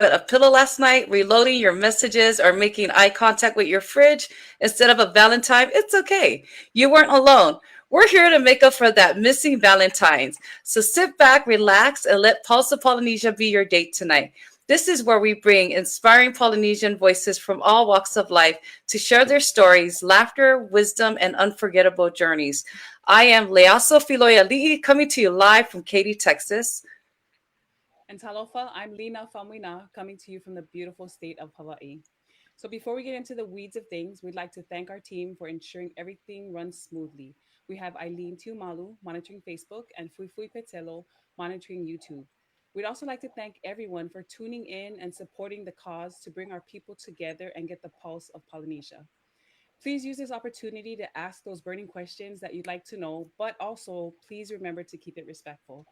a pillow last night, reloading your messages, or making eye contact with your fridge instead of a Valentine, it's okay. You weren't alone. We're here to make up for that missing Valentine's. So sit back, relax, and let Pulse of Polynesia be your date tonight. This is where we bring inspiring Polynesian voices from all walks of life to share their stories, laughter, wisdom, and unforgettable journeys. I am Leaso Filoyali'i coming to you live from Katy, Texas. And Talofa, I'm Lena Famuina, coming to you from the beautiful state of Hawaii. So before we get into the weeds of things, we'd like to thank our team for ensuring everything runs smoothly. We have Eileen Tiumalu monitoring Facebook and Fui Petelo monitoring YouTube. We'd also like to thank everyone for tuning in and supporting the cause to bring our people together and get the pulse of Polynesia. Please use this opportunity to ask those burning questions that you'd like to know, but also please remember to keep it respectful.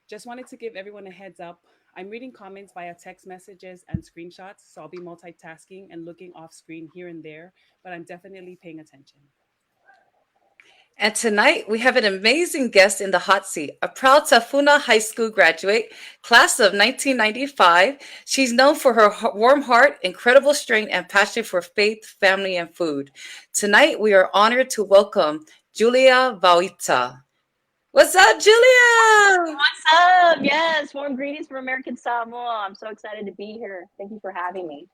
Just wanted to give everyone a heads up. I'm reading comments via text messages and screenshots, so I'll be multitasking and looking off screen here and there, but I'm definitely paying attention. And tonight we have an amazing guest in the hot seat, a proud Tafuna High School graduate, class of 1995. She's known for her warm heart, incredible strength, and passion for faith, family, and food. Tonight we are honored to welcome Julia Vaoita. What's up, Julia? What's up? Yes, warm greetings from American Samoa. I'm so excited to be here. Thank you for having me.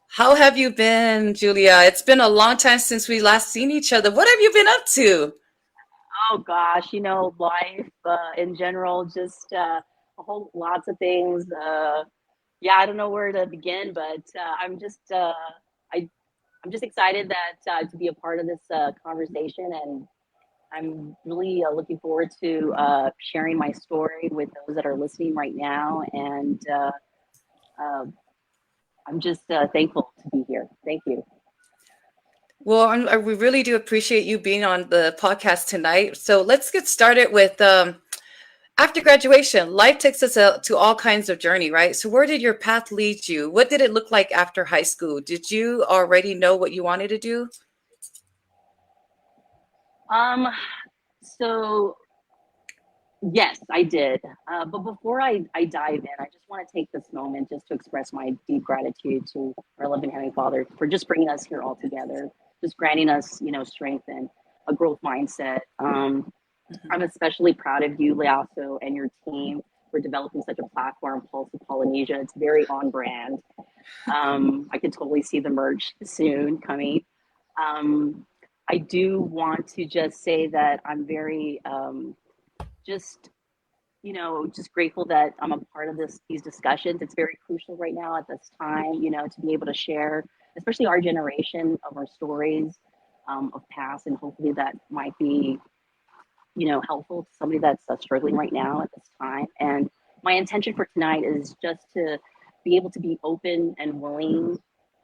How have you been, Julia? It's been a long time since we last seen each other. What have you been up to? Oh gosh, life in general, just a whole lots of things. Yeah, I don't know where to begin, but I'm just excited that to be a part of this conversation, and I'm really looking forward to sharing my story with those that are listening right now, and uh, I'm just thankful to be here. Thank you. Well, we really do appreciate you being on the podcast tonight. So let's get started with after graduation, life takes us to all kinds of journey, right? So where did your path lead you? What did it look like after high school? Did you already know what you wanted to do? Um, so yes, I did. But before I dive in, I just want to take this moment just to express my deep gratitude to our loving Heavenly Father for just bringing us here all together, just granting us, strength and a growth mindset. I'm especially proud of you, Leaso, and your team for developing such a platform, Pulse of Polynesia. It's very on brand. I can totally see the merch soon coming. Um, I do want to just say that I'm very just just grateful that I'm a part of these discussions. It's very crucial right now at this time, to be able to share, especially our generation, of our stories of past, and hopefully that might be helpful to somebody that's struggling right now at this time. And my intention for tonight is just to be able to be open and willing,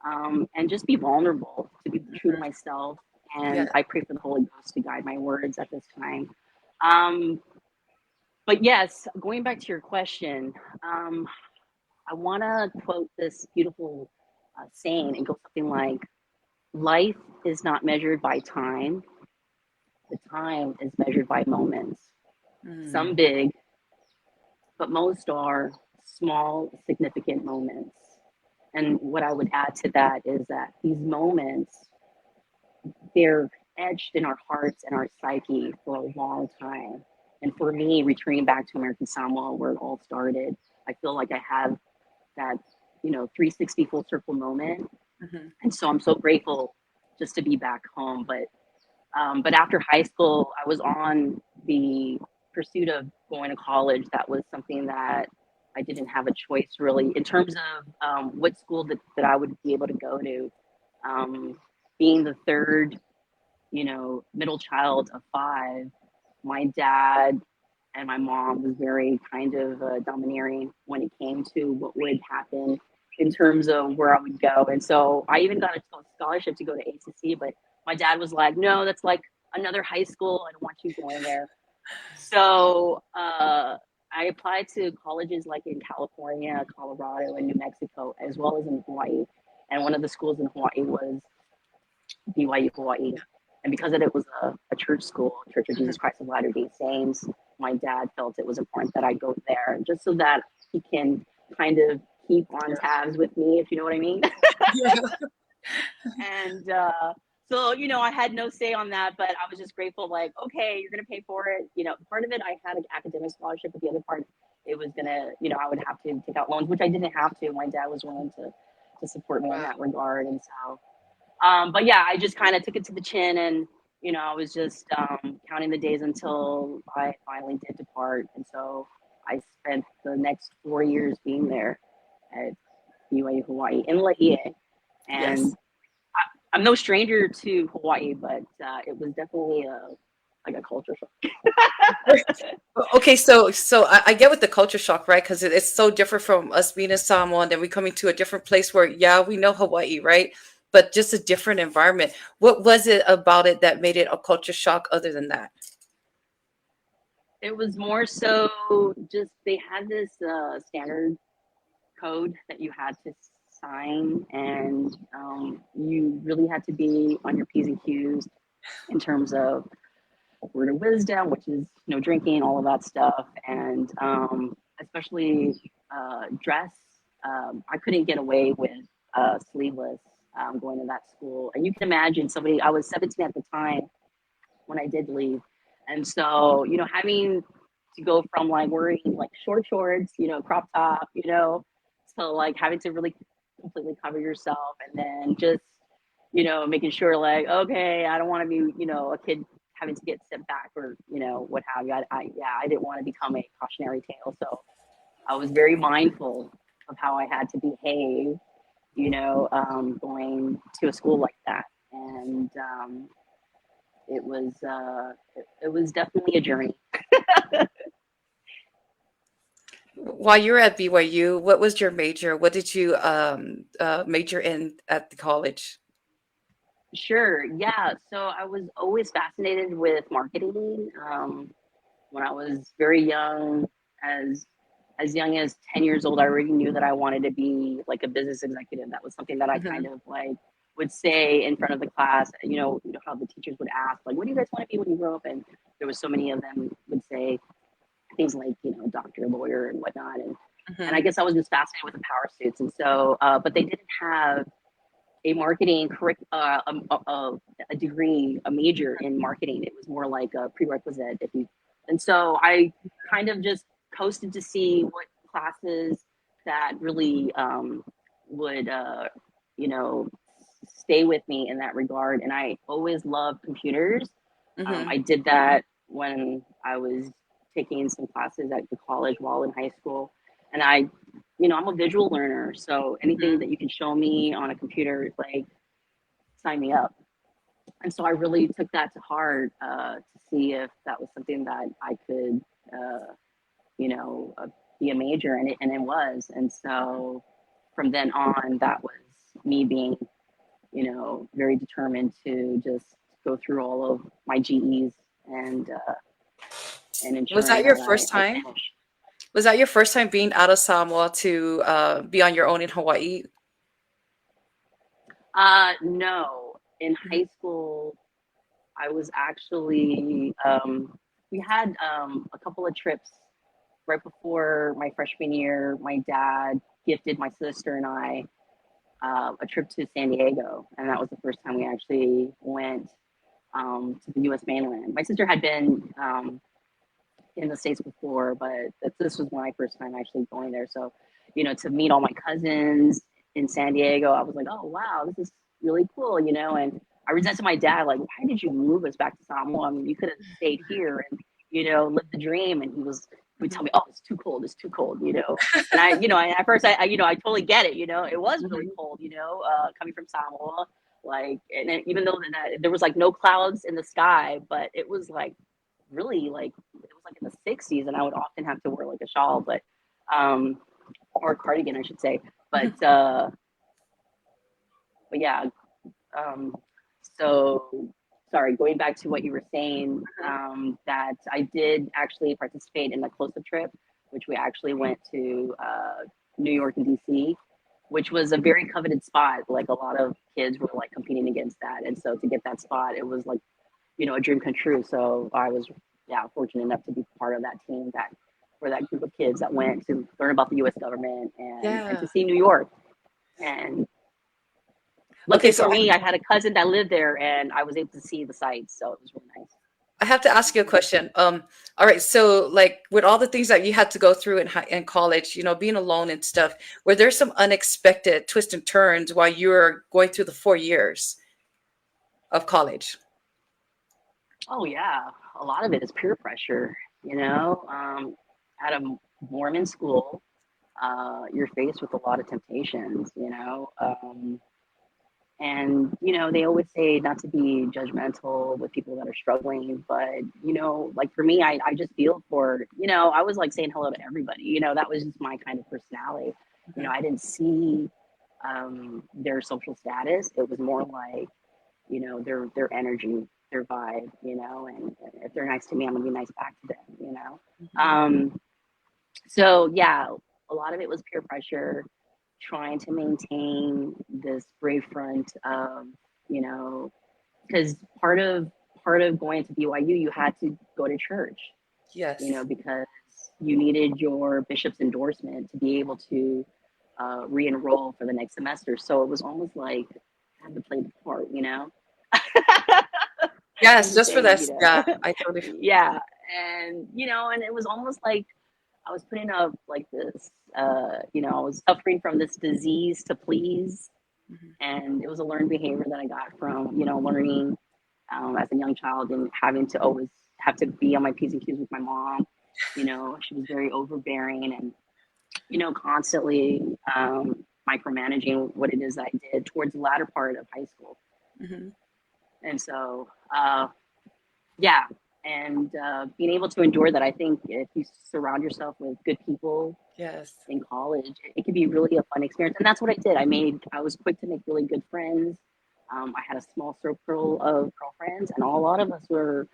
and just be vulnerable, to be true to myself. And Yeah. I pray for the Holy Ghost to guide my words at this time. Um, but yes, going back to your question, um, I want to quote this beautiful saying and go something like, life is not measured by time, the time is measured by moments. Mm. Some big, but most are small, significant moments. And what I would add to that is that these moments, they're etched in our hearts and our psyche for a long time. And for me, returning back to American Samoa, where it all started, I feel like I have that, 360 full circle moment. Mhm. And so I'm so grateful just to be back home. But after high school, I was on the pursuit of going to college. That was something that I didn't have a choice really in terms of what school that I would be able to go to. Um, Being the third, middle child of five, my dad and my mom was very kind of domineering when it came to what would happen in terms of where I would go. And so I even got a scholarship to go to ACC, but my dad was like, no, that's like another high school. I don't want you going there. So I applied to colleges like in California, Colorado, and New Mexico, as well as in Hawaii. And one of the schools in Hawaii was BYU Hawaii. And because it was a church school, Church of Jesus Christ of Latter-day Saints, my dad felt it was important that I go there just so that he can kind of keep on tabs with me, if you know what I mean. Yeah. And so, I had no say on that, but I was just grateful, like, okay, you're going to pay for it. Part of it, I had an academic scholarship, but the other part, it was going to, I would have to take out loans, which I didn't have to. My dad was willing to support me in Wow. that regard. And so, but yeah, I just kind of took it to the chin, and, I was just counting the days until I finally did depart. And so I spent the next 4 years being there at UA Hawaii in Laie. And Yes. I'm no stranger to Hawaii, but it was definitely like a culture shock. Okay, so I get with the culture shock, right? Because it's so different from us being in Samoa, and then we coming to a different place where, yeah, we know Hawaii, right? But just a different environment. What was it about it that made it a culture shock other than that? It was more so just they had this standard code that you had to sign, and you really had to be on your P's and Q's in terms of word of wisdom, which is no drinking, all of that stuff, and especially dress. I couldn't get away with sleeveless going to that school, and you can imagine somebody. I was 17 at the time when I did leave, and so having to go from like wearing like short shorts, crop top, to like having to really completely cover yourself, and then just making sure like, okay, I don't want to be a kid having to get sent back or what have you. I didn't want to become a cautionary tale, so I was very mindful of how I had to behave, going to a school like that, and it was definitely a journey. While you were at BYU, what was your major? What did you major in at the college? Sure, yeah. So I was always fascinated with marketing. When I was very young, as young as 10 years old, I already knew that I wanted to be like a business executive. That was something that I kind Hmm. of like would say in front of the class. How the teachers would ask, like, what do you guys want to be when you grow up? And there was so many of them would say things like, doctor, lawyer, and whatnot. And I Hmm. guess I was just fascinated with the power suits. And so, but they didn't have a marketing a degree, a major in marketing. It was more like a prerequisite. And so I kind of just coasted to see what classes that really would, you know, stay with me in that regard. And I always loved computers. I Hmm. did that when I was taking some classes at the college while in high school. And I'm a visual learner. So anything Hmm. that you can show me on a computer, like, sign me up. And so I really took that to heart to see if that was something that I could, uh, you know, uh, be a major, and it was. And so from then on, that was me being, very determined to just go through all of my GEs and Was ensuring that your that first I time? finish. Was that your first time being out of Samoa to be on your own in Hawaii? No, in Mhm. high school, I was actually, we had a couple of trips right before my freshman year. My dad gifted my sister and I a trip to San Diego, and that was the first time we actually went to the U.S. mainland. My sister had been in the States before, but this was my first time actually going there. So, to meet all my cousins in San Diego, I was like, oh, wow, this is really cool, and I resented my dad, like, why did you move us back to Samoa? I mean, you could have stayed here and, lived the dream. And he would tell me, oh, it's too cold, And at first I totally get it, it was really Mhm. cold, coming from Samoa. Like, and then even though there was like no clouds in the sky, but it was like really like it was like in the 60s, and I would often have to wear like a shawl, um or a cardigan, I should say. But Mhm. yeah, um so sorry, going back to what you were saying, that I did actually participate in the close-up trip, which we actually went to New York and DC, which was a very coveted spot. Like, a lot of kids were like competing against that, and so to get that spot, it was like, a dream come true. So I was, yeah, fortunate enough to be part of that team that for that group of kids that went to learn about the U.S. government and to Yeah. see New York. And Okay, luckily so for me, I had a cousin that lived there, and I was able to see the sights, so it was really nice. I have to ask you a question. All right, so like with all the things that you had to go through in college, being alone and stuff, were there some unexpected twists and turns while you were going through the 4 years of college? Oh yeah, a lot of it is peer pressure. You know, at a Mormon school, you're faced with a lot of temptations. And they always say not to be judgmental with people that are struggling, but like for me, I just feel for I was like saying hello to everybody. That was just my kind of personality. Mhm. I didn't see their social status. It was more like their energy, their vibe, and if they're nice to me, I'm gonna be nice back to them. Mhm. um so yeah, a lot of it was peer pressure, trying to maintain this brave front of you know because part of going to BYU, you had to go to church, Yes. because you needed your bishop's endorsement to be able to re-enroll for the next semester. So it was almost like I had to play the part. I'm Yes, just just for saying, this. Yeah, I totally. yeah, and it was almost like I was putting up like this, I was suffering from this disease to please, Mhm. and it was a learned behavior that I got from, learning as a young child and having to always have to be on my P's and Q's with my mom. She was very overbearing and, constantly micromanaging what it is that I did towards the latter part of high school. Mhm. And so, yeah, and being able to endure that, I think if you surround yourself with good people Yes. in college, it could be really a fun experience. And that's what I did. I was quick to make really good friends. I had a small circle of girlfriends, and a lot of us were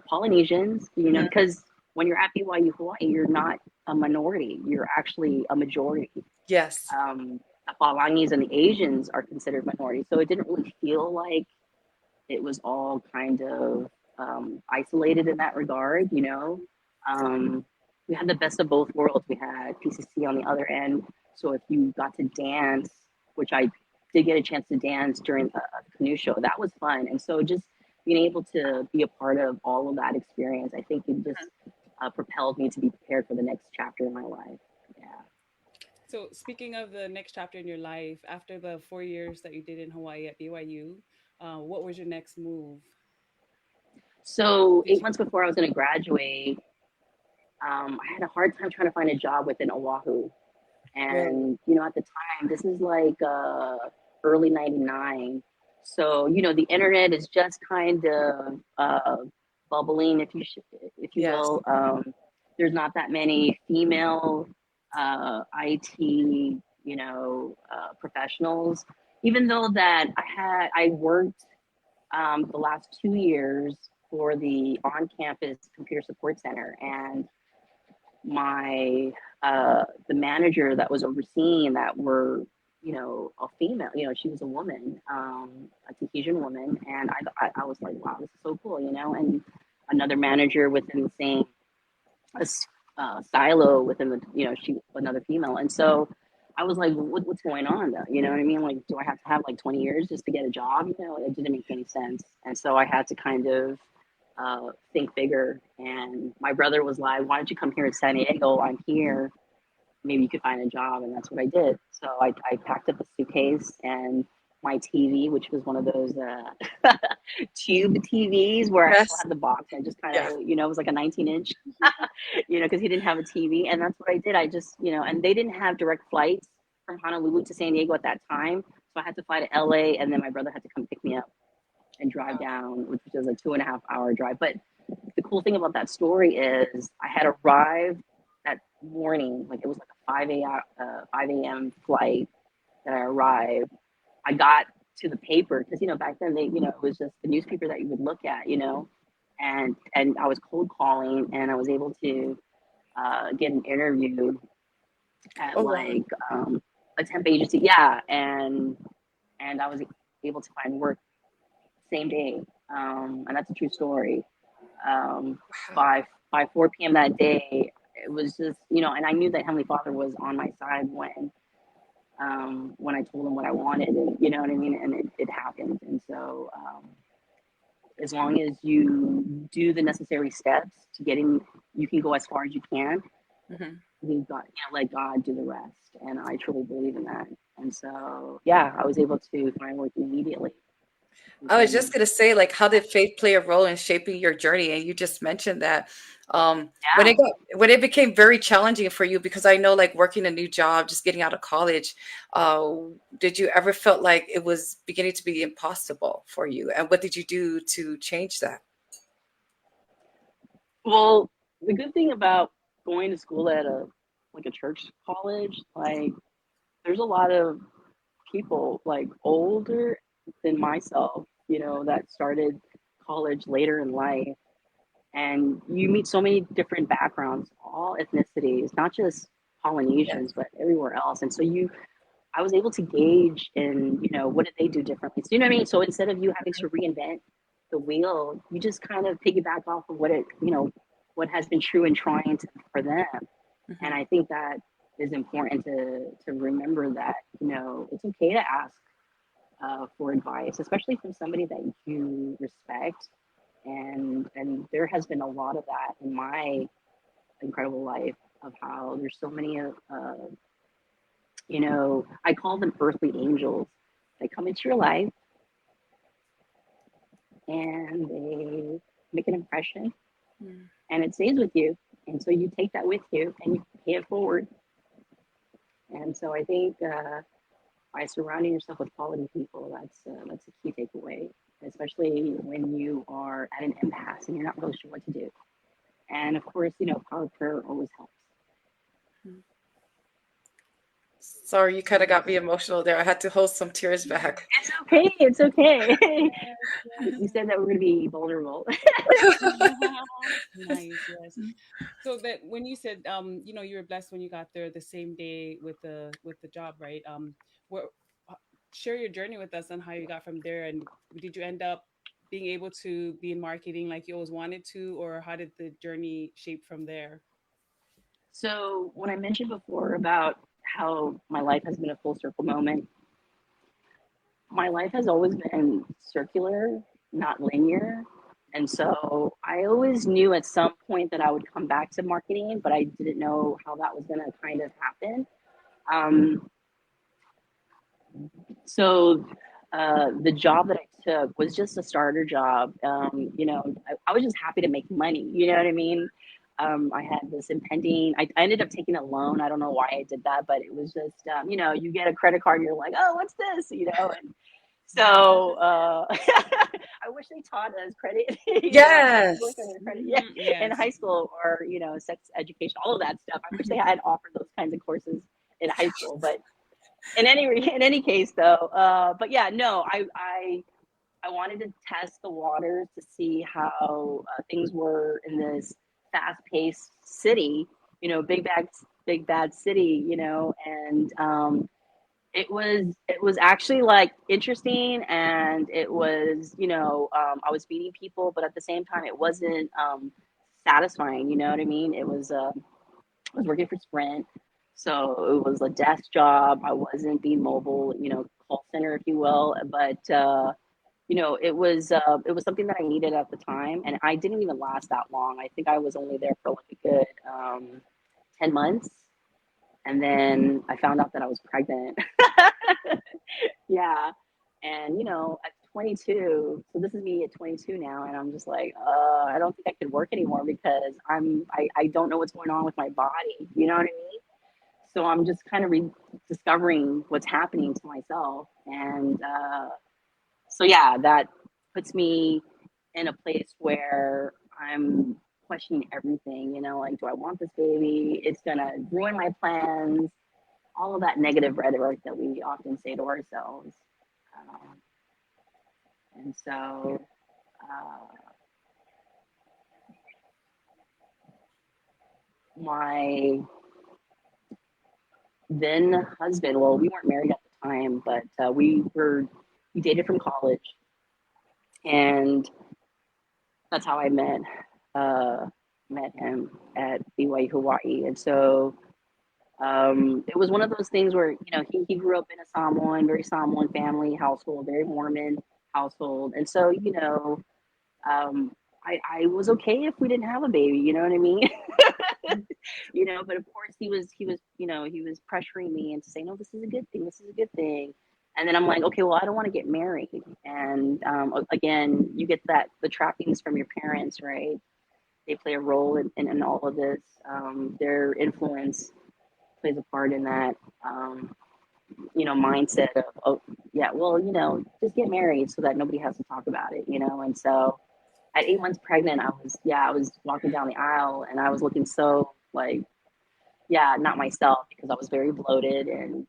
Polynesians, Mhm. because when you're at BYU Hawaii, you're not a minority, you're actually a majority. Yes. The Palangis and the Asians are considered minorities. So it didn't really feel like it was all kind of isolated in that regard. Um, we had the best of both worlds. We had PCC on the other end. So if you got to dance, which I did get a chance to dance during the canoe show, that was fun. And so just being able to be a part of all of that experience, I think it just propelled me to be prepared for the next chapter in my life. Yeah. So, speaking of the next chapter in your life, after the 4 years that you did in Hawaii at BYU, what was your next move? So Did eight you? months before I was going to graduate, I had a hard time trying to find a job within Oahu. Really? And at the time, this is like early '99, so the internet is just kind of bubbling, if you Yes. will. There's not that many female IT professionals, even though that I worked the last 2 years for the on-campus computer support center, and my the manager that was overseeing that were a female. She was a woman, a Tahitian woman, and I was like, wow, this is so cool. And another manager within the same silo within the she another female. And so I was like, what's going on though? You know what I mean? Like, do I have to have like 20 years just to get a job? It didn't make any sense. And so I had to kind of think bigger. And my brother was like, why don't you come here in San Diego? I'm here. Maybe you could find a job. And that's what I did. So I packed up a suitcase and my TV, which was one of those tube TVs where I still Yes. had the box. I just kind Yeah. of, it was like a 19-inch, because he didn't have a TV. And that's what I did. I just, and they didn't have direct flights from Honolulu to San Diego at that time. So I had to fly to LA, and then my brother had to come pick me up and drive Wow. down, which was a 2.5 hour drive. But the cool thing about that story is I had arrived that morning, like it was like a 5 a.m. flight that I arrived. I got to the paper because back then it was just the newspaper that you would look at, and I was cold calling, and I was able to get an interview at Oh wow. like a temp agency, yeah, and I was able to find work same day, and that's a true story. Um, Wow. by 4 p.m. that day, it was just, and I knew that Heavenly Father was on my side when I told him what I wanted, and you know what I mean, and it happened. And so, as long as you do the necessary steps to getting, you can go as far as you can. Mhm. Leave God, let God do the rest, and I truly believe in that. And so, yeah, I was able to find work immediately I was within. just gonna say, like, how did faith play a role in shaping your journey? And you just mentioned that Yeah. when it became very challenging for you, because I know, like, working a new job, just getting out of college, uh, did you ever felt like it was beginning to be impossible for you? And what did you do to change that? Well, the good thing about going to school at a church college, like there's a lot of people like older than myself, that started college later in life, and you meet so many different backgrounds, all ethnicities, not just Yes. Polynesians, but everywhere else. And so I was able to gauge in, what did they do differently? So, you know what I mean? So instead of you having to reinvent the wheel, you just kind of piggyback off of what has been true and trying for them. And Mhm. I think that is important to remember that, it's okay to ask for advice, especially from somebody that you respect. And there has been a lot of that in my incredible life, of how there's so many I call them earthly angels. They come into your life and they make an impression, Mm. and it stays with you. And so you take that with you and you pay it forward. And so I think by surrounding yourself with quality people, that's a key takeaway, especially when you are at an impasse and you're not really sure what to do. And of course, power of prayer always helps. Sorry, you kind of got me emotional there. I had to hold some tears back. It's okay. It's okay. Yes, You yes. said that we're going to be vulnerable. Nice, yes. So that when you said you were blessed when you got there the same day with the job, right? What uh, share your journey with us on how you got from there, and did you end up being able to be in marketing like you always wanted to, or how did the journey shape from there? So when I mentioned before about how my life has been a full circle moment, my life has always been circular, not linear. And so I always knew at some point that I would come back to marketing, but I didn't know how that was going to kind of happen. Um, so the job that I took was just a starter job. I was just happy to make money. You know what I mean? I had this impending. I ended up taking a loan. I don't know why I did that, but it was just, you get a credit card and you're like, oh, what's this? And so I wish they taught us credit, Yes. credit, yeah, Mhm, in yes. high school, or sex education, all of that stuff. I wish they had offered those kinds of courses in high school, but in any case though, but yeah, no, I wanted to test the waters to see how things were in this fast-paced city, big bad city, and it was actually like interesting, and it was, I was meeting people, but at the same time it wasn't satisfying. You know what I mean? I was working for Sprint, so it was a desk job. I wasn't being mobile, call center, if you will. But it was something that I needed at the time, and I didn't even last that long. I think I was only there for like a good 10 months, and then I found out that I was pregnant. Yeah, and at 22, so this is me at 22 now, and I'm just like, I don't think I could work anymore because I don't know what's going on with my body. You know what I mean? So I'm just kind of rediscovering what's happening to myself, and so yeah, that puts me in a place where I'm questioning everything. Like, do I want this baby? It's gonna ruin my plans. All of that negative rhetoric that we often say to ourselves. Um, and so, my then husband, well, we weren't married at the time, but we dated from college, and that's how I met uh, met him at BYU Hawaii. And so it was one of those things where, he grew up in a Samoan, very Samoan family household, very Mormon household. And so, um, I was okay if we didn't have a baby, you know what I mean? But of course he was pressuring me and to say, no, this is a good thing. This is a good thing. And then I'm like, okay, well, I don't want to get married. And again, you get the trappings from your parents, right? They play a role in all of this. Their influence plays a part in that, mindset of, oh, yeah, well, just get married so that nobody has to talk about it, And so at 8 months pregnant, I was walking down the aisle and I was looking so like, yeah, not myself because I was very bloated and,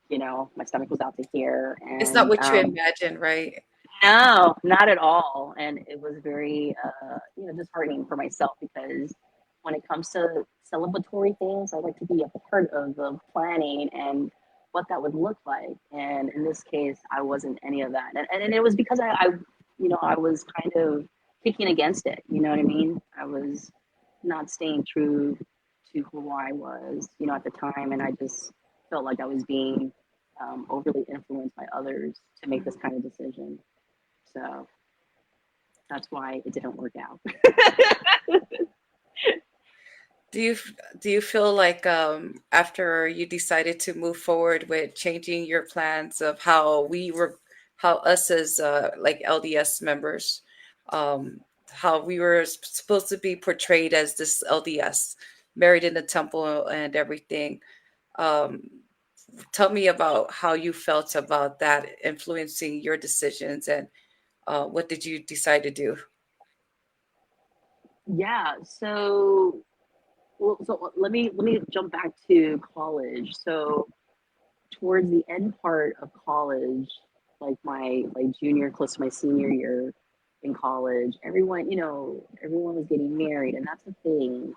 my stomach was out to here. It's not And what you imagine, right? no, not at all. And it was very, disheartening for myself because when it comes to celebratory things, I like to be a part of the planning and what that would look like. And in this case, I wasn't any of that. And it was because I was kind of kicking against it. You know what I mean? I was not staying true to who I was, at the time. And I just felt like I was being overly influenced by others to make this kind of decision. So that's why it didn't work out. Do you do you feel like after you decided to move forward with changing your plans of how us as like LDS members, how we were supposed to be portrayed as this LDS, married in the temple and everything? Um, Tell me about how you felt about that influencing your decisions, and what did you decide to do? Yeah. So let me jump back to college. So towards the end part of college, like my junior, close to my senior year in college, everyone was getting married, and that's the thing.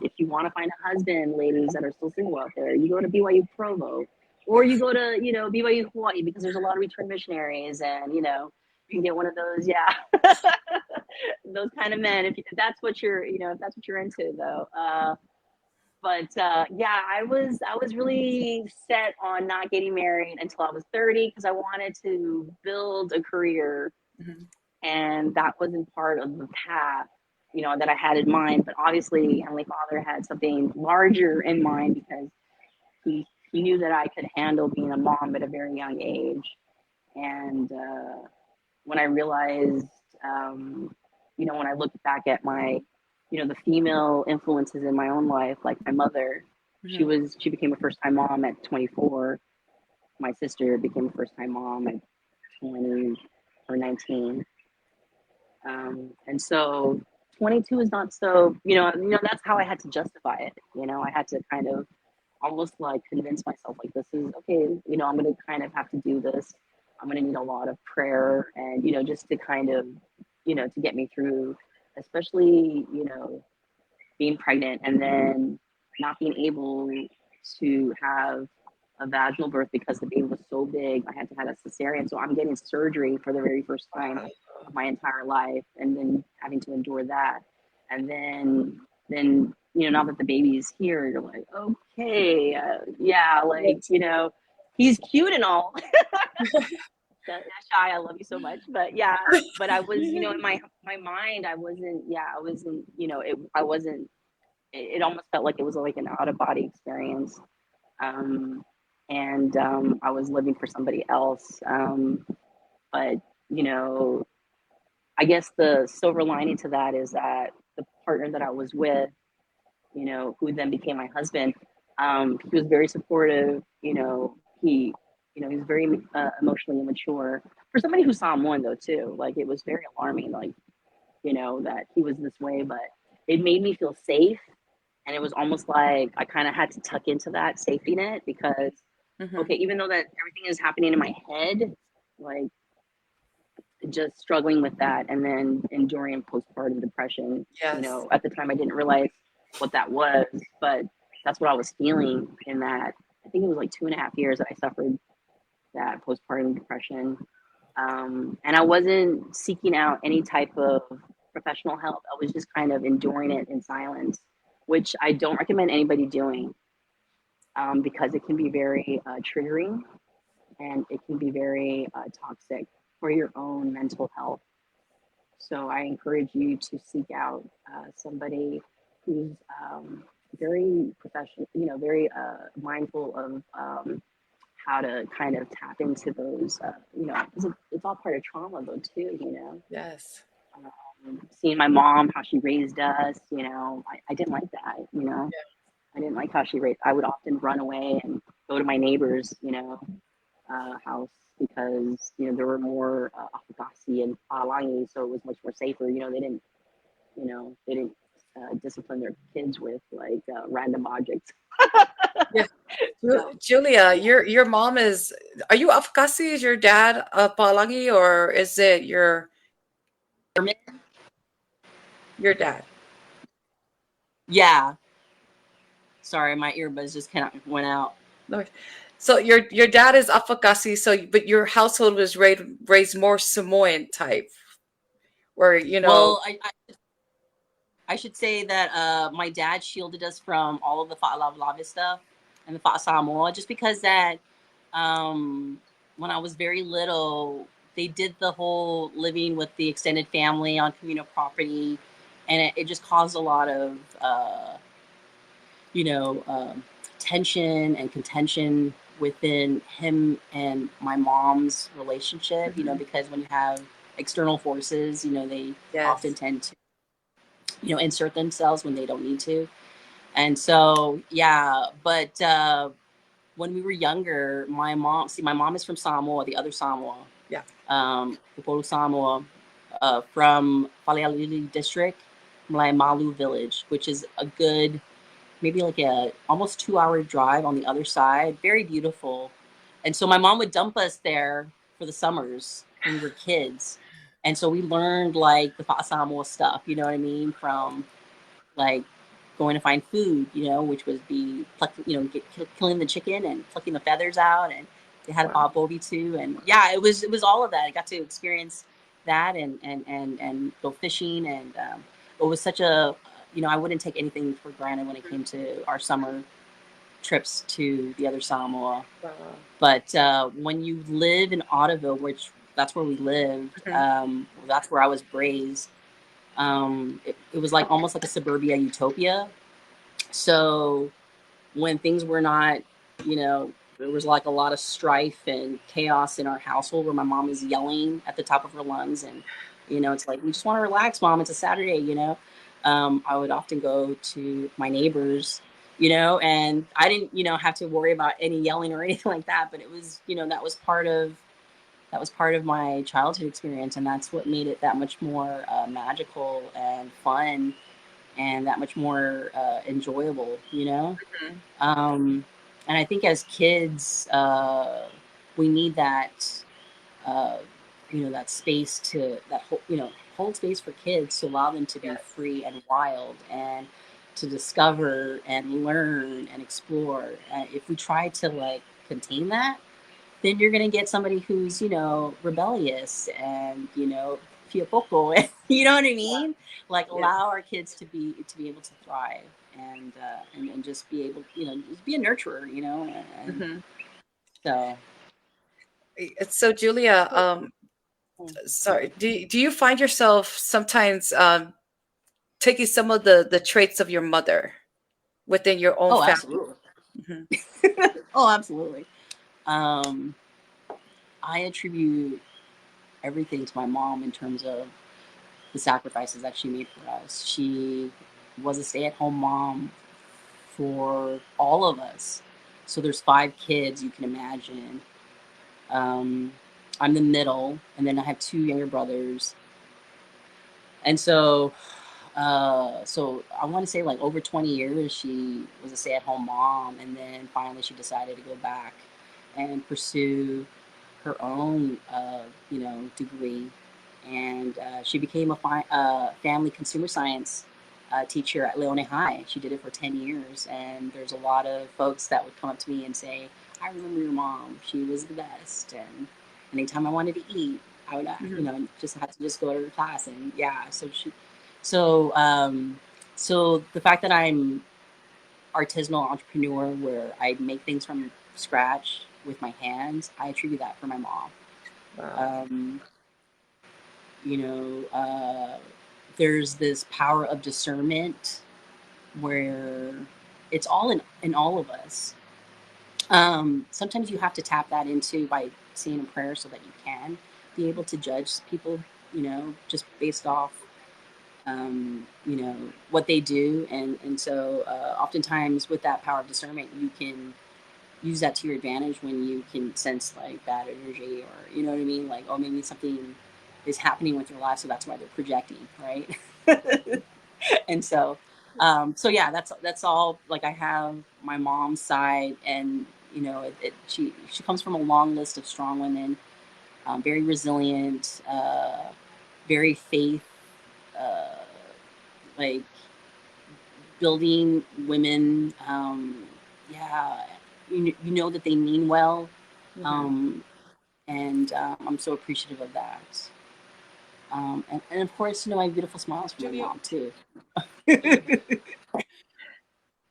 If you want to find a husband, ladies that are still single out there, you go to BYU Provo, or you go to BYU Hawaii because there's a lot of return missionaries, and you can get one of those, yeah, those kind of men if that's what if that's what you're into, though. But yeah, I was really set on not getting married until I was 30 because I wanted to build a career, Mhm. and that wasn't part of the path that I had in mind. But obviously, Heavenly Father had something larger in mind because he knew that I could handle being a mom at a very young age. And when I realized, when I looked back at my, the female influences in my own life, like my mother, Mhm. she became a first time mom at 24. My sister became a first time mom at 20 or 19. And so 22 is not so, that's how I had to justify it. I had to kind of almost like convince myself like this is okay, I'm going to kind of have to do this. I'm going to need a lot of prayer and, just to kind of, to get me through, especially, being pregnant and then not being able to have a vaginal birth because the baby was so big. I had to have a cesarean. So I'm getting surgery for the very first time of my entire life and then having to endure that. And then, now that the baby is here, you're like, okay, yeah, like, he's cute and all. Shy, I love you so much. But yeah, but I was, in my mind, I wasn't, I wasn't, it almost felt like it was like an out of body experience. Um, and I was living for somebody else. But, you know, I guess the silver lining to that is that the partner that I was with, who then became my husband, he was very supportive. He was very emotionally immature for somebody who saw him one though too. Like it was very alarming, like that he was this way, but it made me feel safe, and it was almost like I kind of had to tuck into that safety net because Mhm. okay, even though that everything is happening in my head, like just struggling with that and then enduring postpartum depression. Yes. At the time I didn't realize what that was, but that's what I was feeling in that. I think it was like 2.5 years that I suffered that postpartum depression. And I wasn't seeking out any type of professional help. I was just kind of enduring it in silence. which I don't recommend anybody doing, because it can be very triggering, and it can be very toxic for your own mental health. So I encourage you to seek out somebody who's very professional, very mindful of how to kind of tap into those, 'cause it's all part of trauma though too. Yes. Seeing my mom, how she raised us, I didn't like that. I didn't like how she raised. I would often run away and go to my neighbor's, house, because there were more Afakasi and Palangi, so it was much more safer. They didn't discipline their kids with like random objects. Yeah. So Julia, yeah, your mom is, are you Afkasi? Is your dad a Palangi, or is it your dad? Yeah. Sorry, my earbuds just kind of went out. No. So your dad is Afakasi, so but your household was raised more Samoan type, where Well, I should say that my dad shielded us from all of the Fa'alavalava stuff and the Fa'asamoa, just because that um, when I was very little, they did the whole living with the extended family on communal property, and it just caused a lot of you know, tension and contention within him and my mom's relationship, Mhm. because when you have external forces, they often Yes. tend to, insert themselves when they don't need to. And so, yeah, but when we were younger, my mom is from Samoa, the other Samoa, Yeah. Upolu Samoa, from Palialili district, Malu village, which is a good maybe like a almost 2 hour drive on the other side. Very beautiful. And so my mom would dump us there for the summers when we were kids. And so we learned like the Pasamoa stuff, you know what I mean? From like going to find food, which was be plucking, killing the chicken and plucking the feathers out. And they had a Wow. bobi too. And yeah, it was all of that. I got to experience that and go fishing. And it was such a, I wouldn't take anything for granted when it came to our summer trips to the other Samoa. Wow. But when you live in Ottoville, which that's where we lived, Mhm. that's where I was raised. It was like almost like a suburbia utopia. So when things were not, there was like a lot of strife and chaos in our household where my mom is yelling at the top of her lungs. And, it's like, we just want to relax, mom. It's a Saturday. I would often go to my neighbors, and I didn't, have to worry about any yelling or anything like that. But it was, that was part of my childhood experience. And that's what made it that much more magical and fun and that much more enjoyable. Mhm. Um, and I think as kids, we need that, uh, that space hold space for kids to allow them to be Yes. free and wild and to discover and learn and explore. If we try to like contain that, then you're going to get somebody who's, rebellious and, fiopoko. You know what I mean? Like Yes. allow our kids to be able to thrive and just be able, just be a nurturer, and Mhm. so. So Julia, So, sorry, do you find yourself sometimes taking some of the traits of your mother within your own oh, family? absolutely. Mhm. Oh, absolutely. Um, I attribute everything to my mom in terms of the sacrifices that she made for us. She was a stay-at-home mom for all of us. So there's 5 kids, you can imagine. Um, I'm the middle, and then I have 2 younger brothers. And so I want to say like over 20 years, she was a stay-at-home mom, and then finally she decided to go back and pursue her own, degree, and she became a family consumer science teacher at Leone High. She did it for 10 years, and there's a lot of folks that would come up to me and say, "I remember your mom. She was the best." And anytime I wanted to eat, I would, Mhm. just have to just go to her class, and yeah. So So the fact that I'm artisanal entrepreneur where I make things from scratch with my hands, I attribute that for my mom. Wow. Um, you know, there's this power of discernment where it's all in all of us. Sometimes you have to tap that into by saying a prayer so that you can be able to judge people, just based off, what they do. And so oftentimes with that power of discernment, you can use that to your advantage when you can sense like bad energy, or you know what I mean, like, oh, maybe something is happening with your life, so that's why they're projecting, right? And so so yeah, that's all. Like, I have my mom's side, and she comes from a long list of strong women, very resilient, very faith, uh, like building women. Yeah, you know that they mean well, Mhm. um, and I'm so appreciative of that. And of course, my beautiful smiles from my Julia, mom too.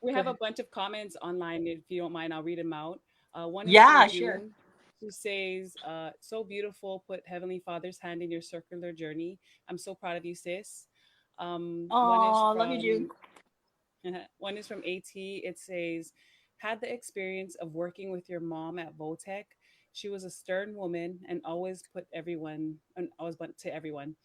we Go have a ahead. bunch of comments online. If you don't mind, I'll read them out. One is from Yeah, sure. June, who says, "So beautiful. Put Heavenly Father's hand in your circular journey. I'm so proud of you, sis." One is Oh, love you, June. from one is from AT. It says, "Had the experience of working with your mom at Votech. She was a stern woman and always went to everyone.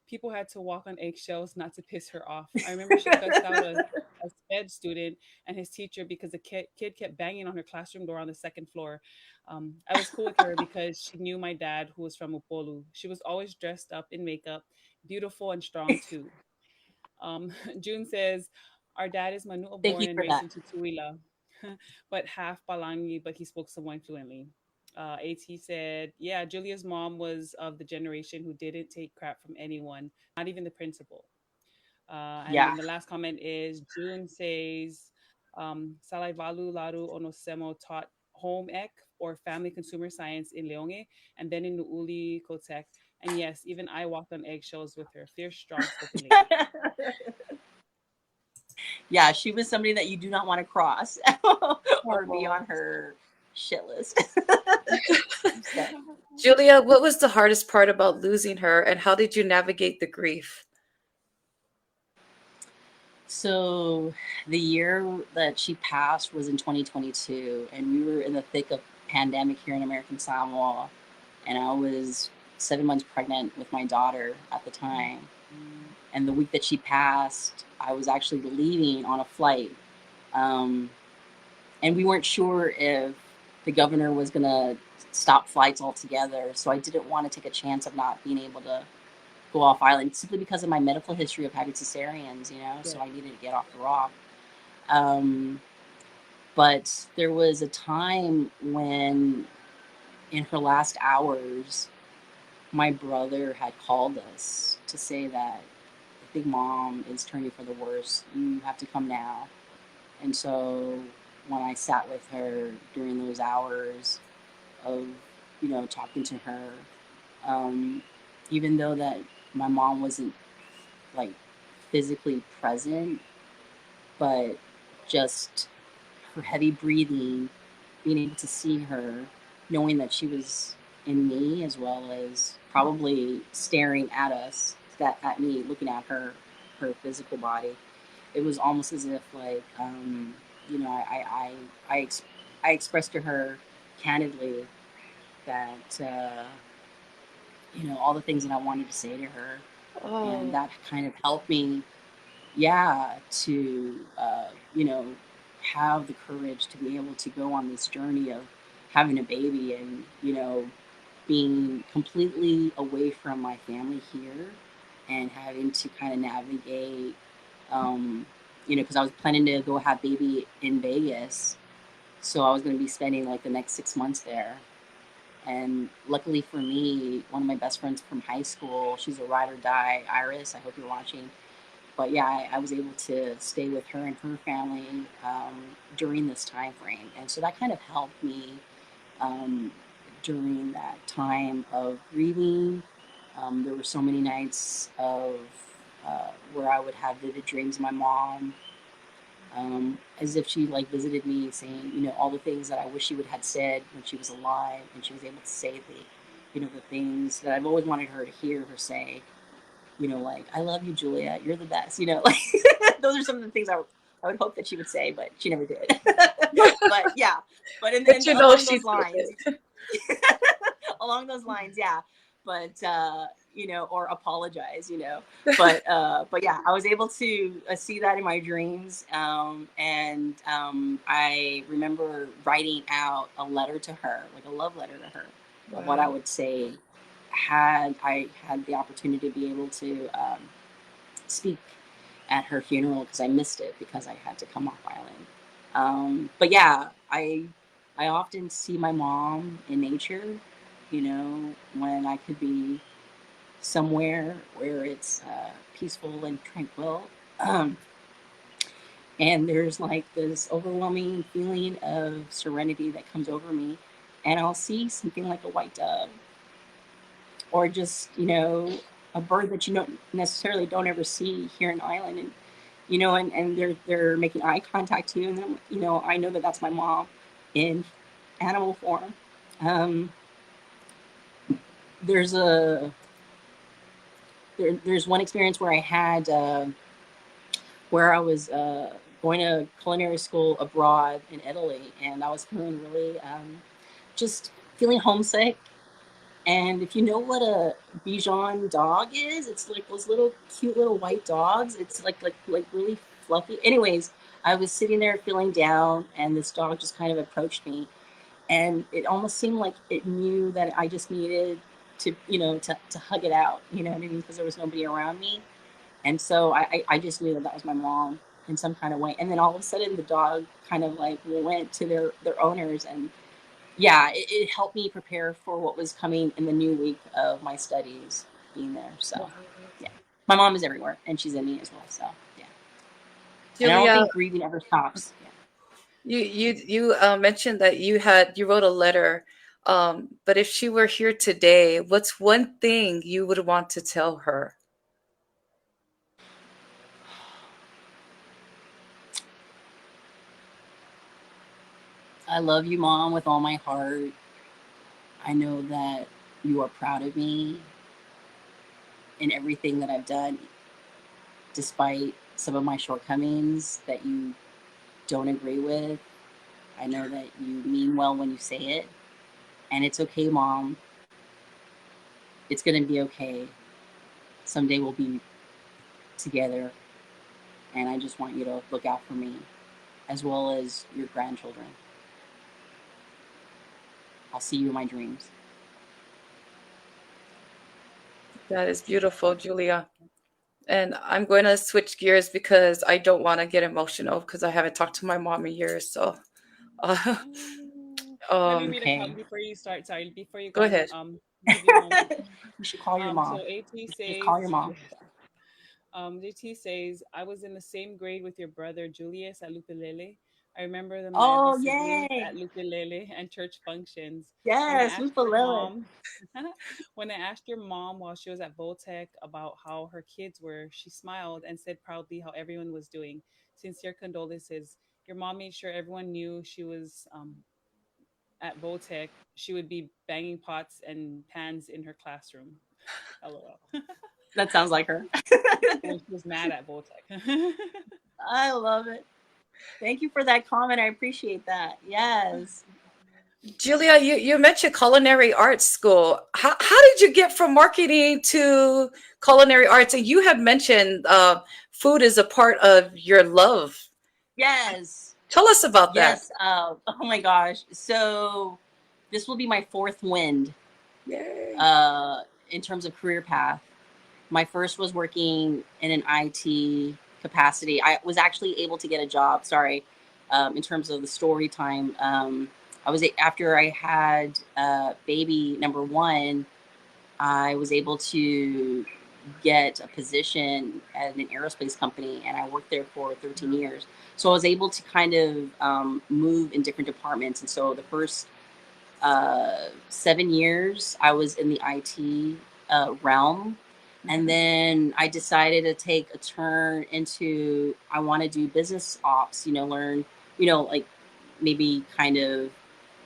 People had to walk on eggshells not to piss her off. I remember she cussed out a sped student and his teacher because the kid kept banging on her classroom door on the second floor. I was cool with her because she knew my dad, who was from Upolu. She was always dressed up in makeup, beautiful and strong too." June says, "Our dad is Manua Thank born you and for raised that. in Tutuila, but half Palangi, but he spoke Samoan fluently." AT said, "Yeah, Julia's mom was of the generation who didn't take crap from anyone, not even the principal." And Yeah. then the last comment is June says, "Salai Valu Laru Onosemo taught home ec or family consumer science in Leonge and then in Nuuli Kotek. And yes, even I walked on eggshells with her. Fierce, strong spoken lady." Yeah, she was somebody that you do not want to cross or be Oh. on her shit list. So, Julia, what was the hardest part about losing her, and how did you navigate the grief? so the year that she passed was in 2022, and we were in the thick of pandemic here in American Samoa, and I was 7 months pregnant with my daughter at the time. And the week that she passed, I was actually leaving on a flight. Um, and we weren't sure if the governor was going to stop flights altogether. So I didn't want to take a chance of not being able to go off island simply because of my medical history of having cesareans, so Yeah. I needed to get off the rock. Um, but there was a time when, in her last hours, my brother had called us to say that I think mom is turning for the worse. You have to come now. And so when I sat with her during those hours of, talking to her, um, even though that my mom wasn't like physically present, but just her heavy breathing, being able to see her, knowing that she was in me as well as probably staring at us, that at me, looking at her physical body. It was almost as if like you know I I, ex- I expressed to her candidly that all the things that I wanted to say to her, and Oh, that kind of helped me, yeah, to have the courage to be able to go on this journey of having a baby, and being completely away from my family here, and having to kind of navigate, because I was planning to go have baby in Vegas, so I was going to be spending like the next 6 months there. And luckily for me, one of my best friends from high school, she's a ride or die, Iris. I hope you're watching. But yeah, I was able to stay with her and her family during this time frame, and so that kind of helped me um, during that time of grieving. There were so many nights of where I would have vivid dreams of my mom, as if she like visited me, saying, you know, all the things that I wish she would have said when she was alive, and she was able to say the, you know, the things that I've always wanted her to hear her say. You know, like, I love you, Julia, you're the best. You know, like those are some of the things I would hope that she would say, but she never did. But yeah, but But and you know along she's those with lines, it. along those lines, yeah. But you know, or apologize, you know. But yeah, I was able to see that in my dreams, and I remember writing out a letter to her, like a love letter to her, of what I Wow. would say had I had the opportunity to be able to speak at her funeral, because I missed it because I had to come off island. But yeah, I often see my mom in nature, you know, when I could be somewhere where it's peaceful and tranquil. Um, and there's like this overwhelming feeling of serenity that comes over me. And I'll see something like a white dove, or just, you know, a bird that you don't necessarily don't ever see here in Ireland. And you know, and they're making eye contact to you, and then, you know, I know that that's my mom in animal form. Um, there's a there's one experience where I had where I was going to culinary school abroad in Italy, and I was feeling really just feeling homesick. And if you know what a Bichon dog is, it's like those little cute little white dogs. It's like really fluffy. Anyways, I was sitting there feeling down, and this dog just kind of approached me, and it almost seemed like it knew that I just needed to, you know, to hug it out. You know what I mean? Because there was nobody around me, and so I just knew that that was my mom in some kind of way. And then all of a sudden, the dog kind of like went to their owners, and yeah, it helped me prepare for what was coming in the new week of my studies being there. So, Wow. yeah, my mom is everywhere, and she's in me as well. So, yeah, and I don't Julia, think grieving ever stops. Yeah. you mentioned that you wrote a letter. But if she were here today, what's one thing you would want to tell her? I love you, Mom, with all my heart. I know that you are proud of me in everything that I've done, despite some of my shortcomings that you don't agree with. I know that you mean well when you say it, and it's okay, Mom. It's going to be okay. Someday we'll be together, and I just want you to look out for me as well as your grandchildren. I'll see you in my dreams. That is beautiful, Julia. And I'm going to switch gears because I don't want to get emotional because I haven't talked to my mom in years. So, uh, Oh, let me read a Okay. comment before you start. Sorry, before you go go. ahead. Give you a moment. You should call your So mom. AT You should just call your says, mom. JT says, I was in the same grade with your brother Julius at Lupilele. I remember the magic Oh, siblings yay. at Lupilele and church functions. When I Yes, asked your Lupalele. mom, when I asked your mom while she was at Voltech about how her kids were, she smiled and said proudly how everyone was doing. Sincere condolences. Your mom made sure everyone knew she was at Voltech. She would be banging pots and pans in her classroom. LOL. That sounds like her. When she was mad at Voltech. I love it. Thank you for that comment. I appreciate that. Yes. Julia, you mentioned culinary arts school. How did you get from marketing to culinary arts? And you had mentioned food is a part of your love. Yes. Tell us about that. Yes. Oh my gosh. So this will be my fourth wind Yay. in terms of career path. My first was working in an IT capacity. I was actually able to get a job. Sorry, in terms of the story time. I was after I had baby number one. I was able to get a position at an aerospace company, and I worked there for 13 years. So I was able to kind of move in different departments. And so the first 7 years I was in the IT realm. And then I decided to take a turn into, I want to do business ops, learn, like maybe kind of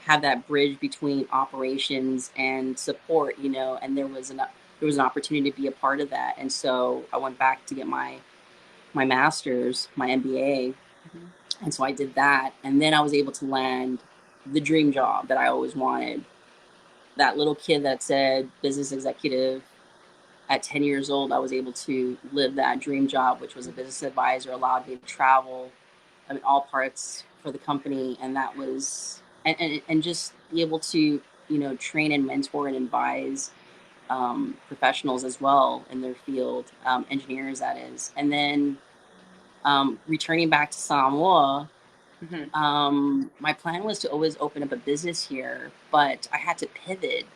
have that bridge between operations and support, and there was an opportunity to be a part of that. And so I went back to get my master's, my MBA. Mhm. And so I did that. And then I was able to land the dream job that I always wanted. That little kid that said business executive, at 10 years old, I was able to live that dream job, which was a business advisor, allowed me to travel, all parts for the company. And that was, and just be able to, train and mentor and advise professionals as well in their field, engineers, that is. And then returning back to Samoa, Mhm. my plan was to always open up a business here, but I had to pivot.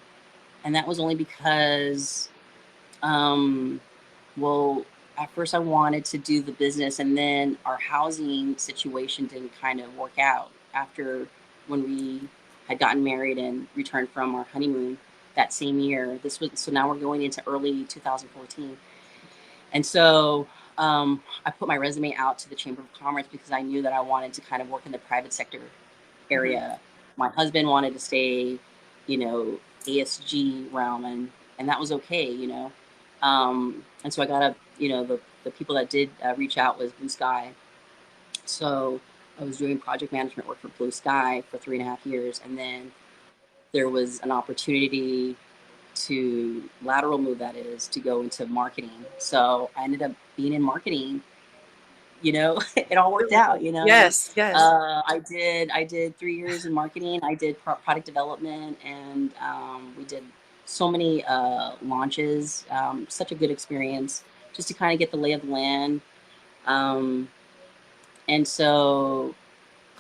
And that was only because, um, well, at first I wanted to do the business, and then our housing situation didn't kind of work out after when we had gotten married and returned from our honeymoon that same year. So now we're going into early 2014. And so I put my resume out to the Chamber of Commerce because I knew that I wanted to kind of work in the private sector Mhm. area. My husband wanted to stay, ASG realm, and that was okay, and so I got the people that did reach out was Blue Sky. So I was doing project management work for Blue Sky for 3.5 years, and then there was an opportunity to lateral move, that is, to go into marketing. So I ended up being in marketing. It all worked out. Yes, yes. I did 3 years in marketing. I did product development, and we did so many launches. Such a good experience, just to kind of get the lay of the land. Um, and so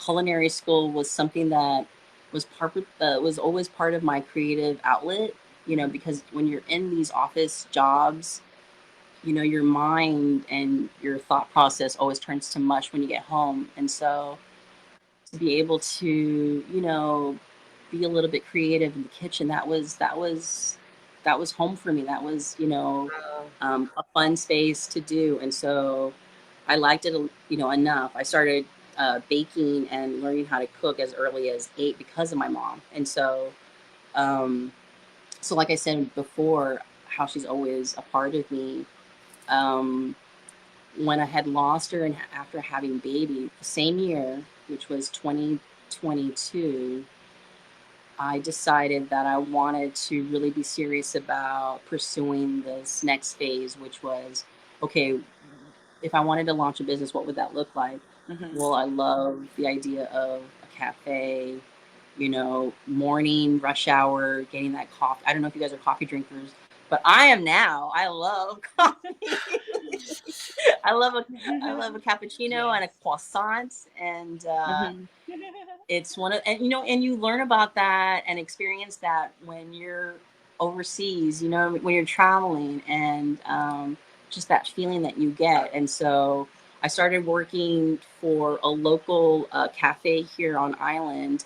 culinary school was something that was always part of my creative outlet. Mhm. Because when you're in these office jobs, your mind and your thought process always turns to mush when you get home. And so to be able to, be a little bit creative in the kitchen, that was home for me. That was, Wow. a fun space to do. And so I liked it, enough. I started baking and learning how to cook as early as 8 because of my mom. And um, so like I said before, how she's always a part of me. Um, when I had lost her and after having baby, the same year, which was 2022, I decided that I wanted to really be serious about pursuing this next phase, which was, okay, if I wanted to launch a business, what would that look like? Mhm. Well, I love the idea of a cafe, morning rush hour, getting that coffee. I don't know if you guys are coffee drinkers, but I am now. I love coffee. I love a I love a cappuccino and a Yes. croissant, and Mhm. it's one of and you learn about that and experience that when you're overseas. When you're traveling, and just that feeling that you get. And so I started working for a local cafe here on island.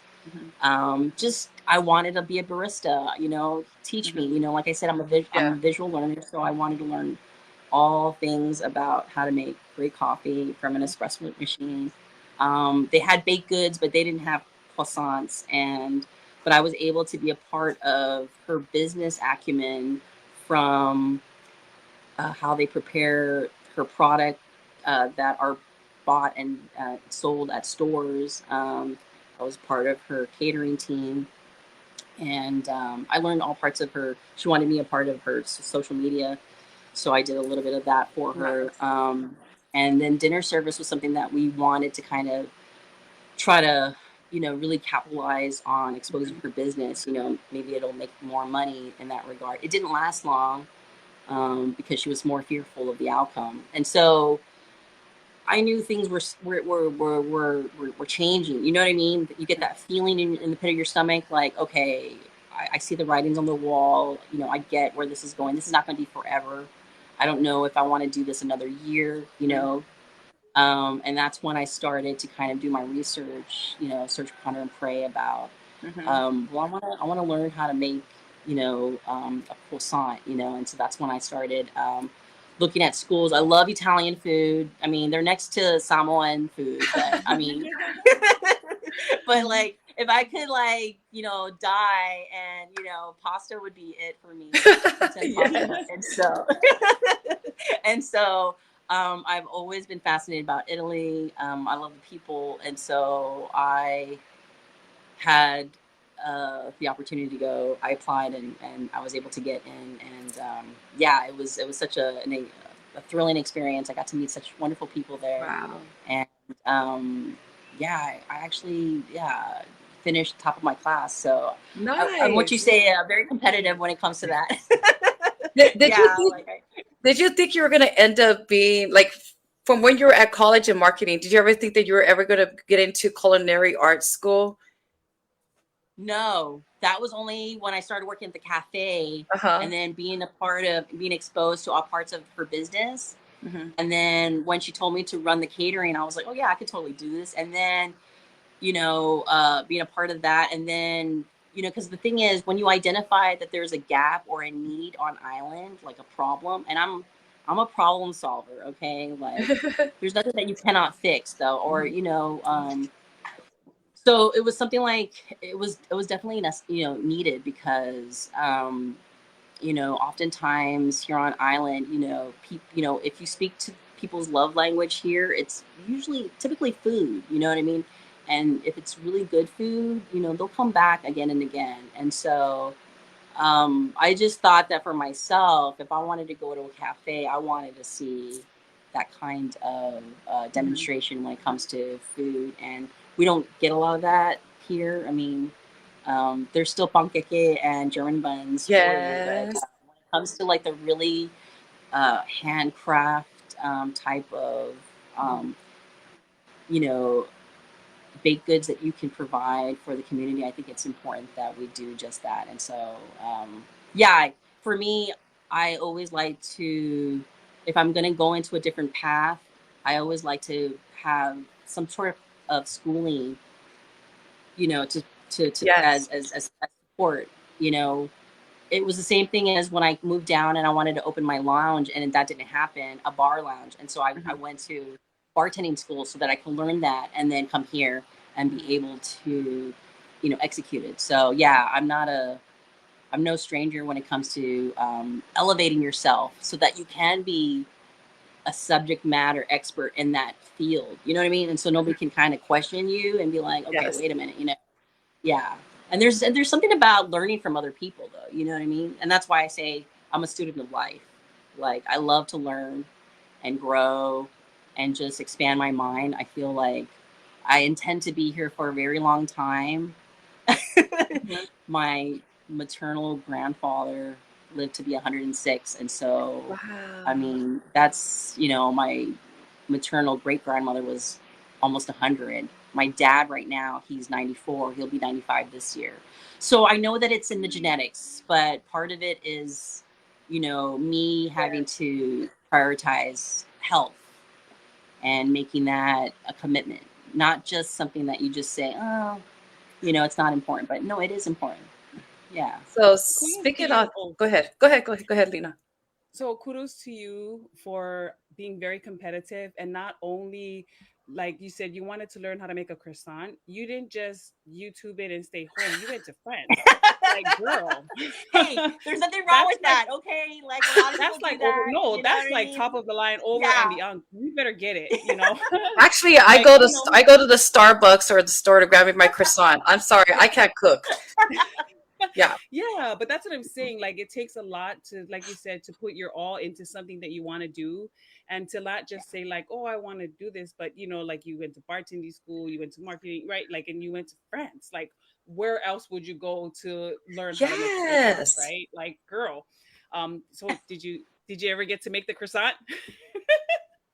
Mhm. Just I wanted to be a barista, teach me. Mhm. Like I said, I'm Yeah. a visual learner, so I wanted to learn all things about how to make great coffee from an espresso machine. They had baked goods, but they didn't have croissants. But I was able to be a part of her business acumen, from how they prepare her product that are bought and sold at stores. I was part of her catering team, and I learned all parts of her. She wanted me a part of her social media, so I did a little bit of that for her. Nice. And then dinner service was something that we wanted to kind of try to, really capitalize on exposing Mhm. her business. Maybe it'll make more money in that regard. It didn't last long, because she was more fearful of the outcome. And so I knew things were changing. You know what I mean? You get that feeling in the pit of your stomach, like, okay, I see the writings on the wall. I get where this is going. This is not going to be forever. I don't know if I want to do this another year. Mhm. And that's when I started to kind of do my research. Search, ponder, and pray about. Mhm. Well, I want to learn how to make a croissant, and so that's when I started looking at schools. I love Italian food. I mean, they're next to Samoan food, but I mean, but like if I could die and pasta would be it for me. Yes. And so and so I've always been fascinated about Italy. I love the people, and so I had the opportunity to go. I applied and I was able to get in, and it was such a thrilling experience. I got to meet such wonderful people there, Wow. and I actually finished top of my class. So I'm what you Nice. say, very competitive when it comes to that. Did you think you were going to end up being like, from when you were at college in marketing, did you ever think that you were ever going to get into culinary arts school? No, that was only when I started working at the cafe, Uh-huh. and then being exposed to all parts of her business. Mm-hmm. And then when she told me to run the catering, I was like, oh yeah, I could totally do this. And then, being a part of that. And then, because the thing is, when you identify that there's a gap or a need on island, like a problem, and I'm a problem solver. Okay. Like there's nothing that you cannot fix though, or, so it was something like it was definitely needed because oftentimes here on island if you speak to people's love language here, it's typically food, you know what I mean? And if it's really good food, they'll come back again and again. And so I just thought that for myself, if I wanted to go to a cafe, I wanted to see that kind of demonstration when it comes to food. And we don't get a lot of that here. I mean, there's still pancake and German buns for you, but Yes. when it comes to like the really handcraft type of, you know, baked goods that you can provide for the community, I think it's important that we do just that. And so, for me, I always like to, if I'm going to go into a different path, I always like to have some sort of schooling, to Yes. as support. You know, it was the same thing as when I moved down and I wanted to open my lounge, and that didn't happen, a bar lounge. And so I Mhm. went to bartending school so that I could learn that and then come here and be able to, execute it. So yeah, I'm no stranger when it comes to elevating yourself so that you can be a subject matter expert in that field. You know what I mean? And so nobody can kind of question you and be like, okay, Yes. wait a minute, yeah. And there's something about learning from other people though, you know what I mean? And that's why I say I'm a student of life. Like I love to learn and grow and just expand my mind. I feel like I intend to be here for a very long time. Mhm. My maternal grandfather lived to be 106, and so I Wow. mean that's my maternal great grandmother was almost 100. My dad right now, he's 94. He'll be 95 this year. So I know that it's in the genetics, but part of it is, me having to prioritize health and making that a commitment, not just something that you just say, oh, it's not important, but no, it is important. Yeah. So Kudos to speaking you. of, Oh, go ahead. Go ahead. Go ahead. Go ahead, Lena. so kudos to you for being very competitive, and not only, like you said, you wanted to learn how to make a croissant. You didn't just YouTube it and stay home. You went to France. Like, girl, Hey, there's nothing wrong that's with like that. Okay. Like a lot of people that's do like over. that. No, You know what that's I like mean? top of the line, over and Yeah. beyond. You better get it. Actually, Like, I go to the Starbucks or the store to grab me my croissant. I'm sorry, I can't cook. Yeah. yeah, but that's what I'm saying. Like, it takes a lot to, like you said, to put your all into something that you want to do, and to not just say like, oh, I want to do this, but like you went to bartending school, you went to marketing, right? Like, and you went to France. Like, where else would you go to learn how to make a croissant, Yes. right? Like, girl. So did you ever get to make the croissant?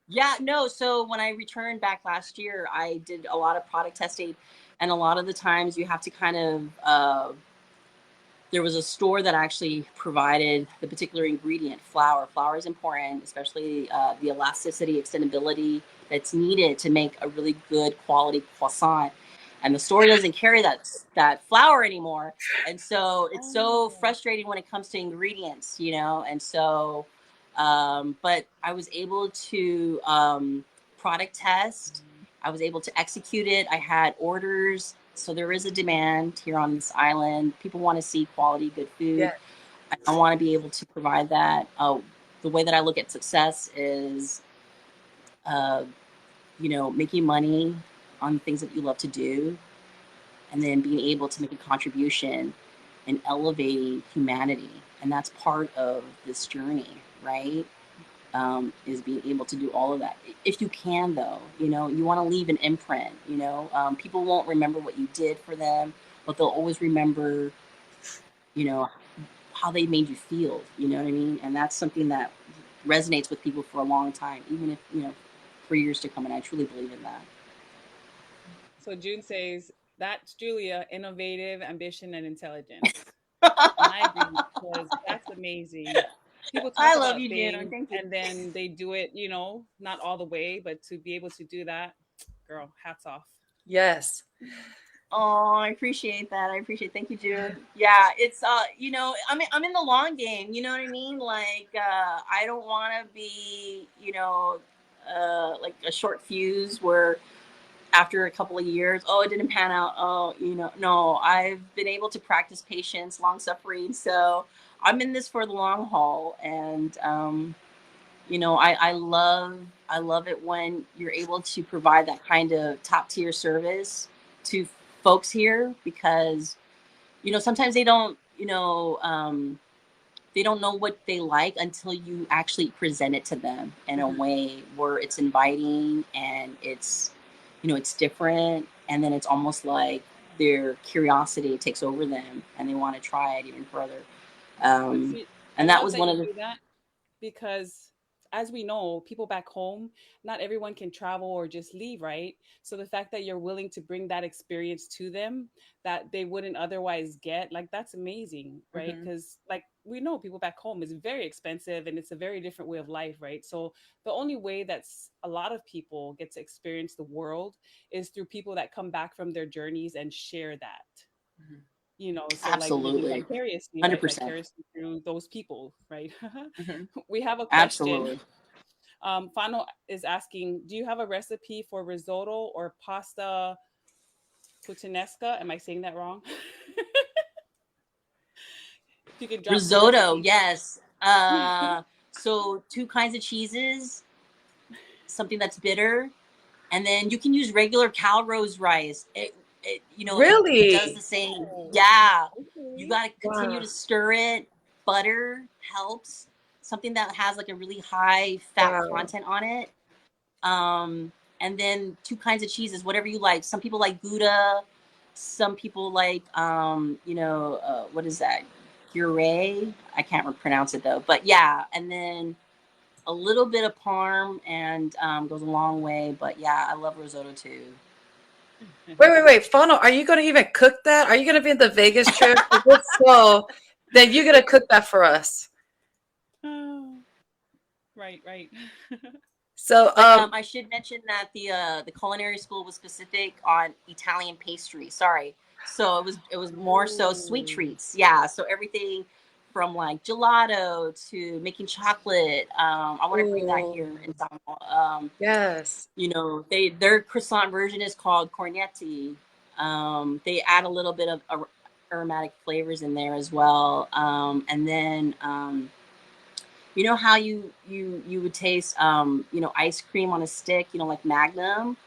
Yeah, no. So when I returned back last year, I did a lot of product testing, and a lot of the times you have to kind of. There was a store that actually provided the particular ingredient, flour. Flour is important, especially the elasticity, extendability that's needed to make a really good quality croissant. and the store doesn't carry that flour anymore. And so it's so Oh. frustrating when it comes to ingredients, you know. And so, but I was able to product test. I was able to execute it. I had orders. So there is a demand here on this island. People want to see quality, good food. Yeah. I want to be able to provide that. The way that I look at success is, you know, making money on things that you love to do, and then being able to make a contribution and elevating humanity. And that's part of this journey, right? Is being able to do all of that. If you can, though, you know, you want to leave an imprint, you know, people won't remember what you did for them, but they'll always remember, you know, how they made you feel, you know what I mean? And that's something that resonates with people for a long time, even if, you know, for years to come. And I truly believe in that. So June says, that's Julia, innovative, ambition, and intelligence. And I agree because that's amazing. People talk I love about you, June. things Thank you. and then they do it, you know, not all the way, but to be able to do that, girl, hats off. Yes. Oh, I appreciate that. I appreciate. Thank you, June. Yeah, it's you know, I'm in the long game. You know what I mean? Like, I don't want to be, you know, like a short fuse where after a couple of years, oh, it didn't pan out. Oh, you know, no, I've been able to practice patience, long suffering. So I'm in this for the long haul, and you know, I love it when you're able to provide that kind of top tier service to folks here, because you know sometimes they don't, you know, they don't know what they like until you actually present it to them in a Mhm. way where it's inviting and it's, you know, it's different, and then it's almost like their curiosity takes over them and they want to try it even further. But um, see, I and that love was that one you of the do that because as we know, people back home, not everyone can travel or just leave, right? So the fact that you're willing to bring that experience to them that they wouldn't otherwise get, like that's amazing, right? Mhm. Because like we know people back home is very expensive and it's a very different way of life, right? So the only way that's a lot of people get to experience the world is through people that come back from their journeys and share that, Mhm. you know, so like living absolutely vicariously, right? 100%. Vicariously through those people, right? Mhm. We have a question. Absolutely. Fano is asking, do you have a recipe for risotto or pasta puttanesca? Am I saying that wrong? If you could drop some Risotto, recipes. yes. So two kinds of cheeses, something that's bitter, and then you can use regular Calrose rice. You know, it does the Really? same. Oh, Yeah, you okay. got to continue Wow. to stir it. Butter helps. Something that has like a really high fat Wow. content on it. And then two kinds of cheeses, whatever you like. Some people like Gouda. Some people like, you know, what is that? Puree. I can't pronounce it though. But yeah, and then a little bit of parm and goes a long way. But yeah, I love risotto too. Wait. Funnel, are you going to even cook that? Are you going to be in the Vegas trip? If it's so, then you're going to cook that for us. Oh, right, right. So, But I should mention that the culinary school was specific on Italian pastry. Sorry, so it was more so sweet Oh, treats. Yeah, so everything from like gelato to making chocolate. I want to bring that ooh, here in Samoa. yes. You know, their croissant version is called cornetti. They add a little bit of aromatic flavors in there as well, and then. You know how you would taste you know, ice cream on a stick, you know, like Magnum.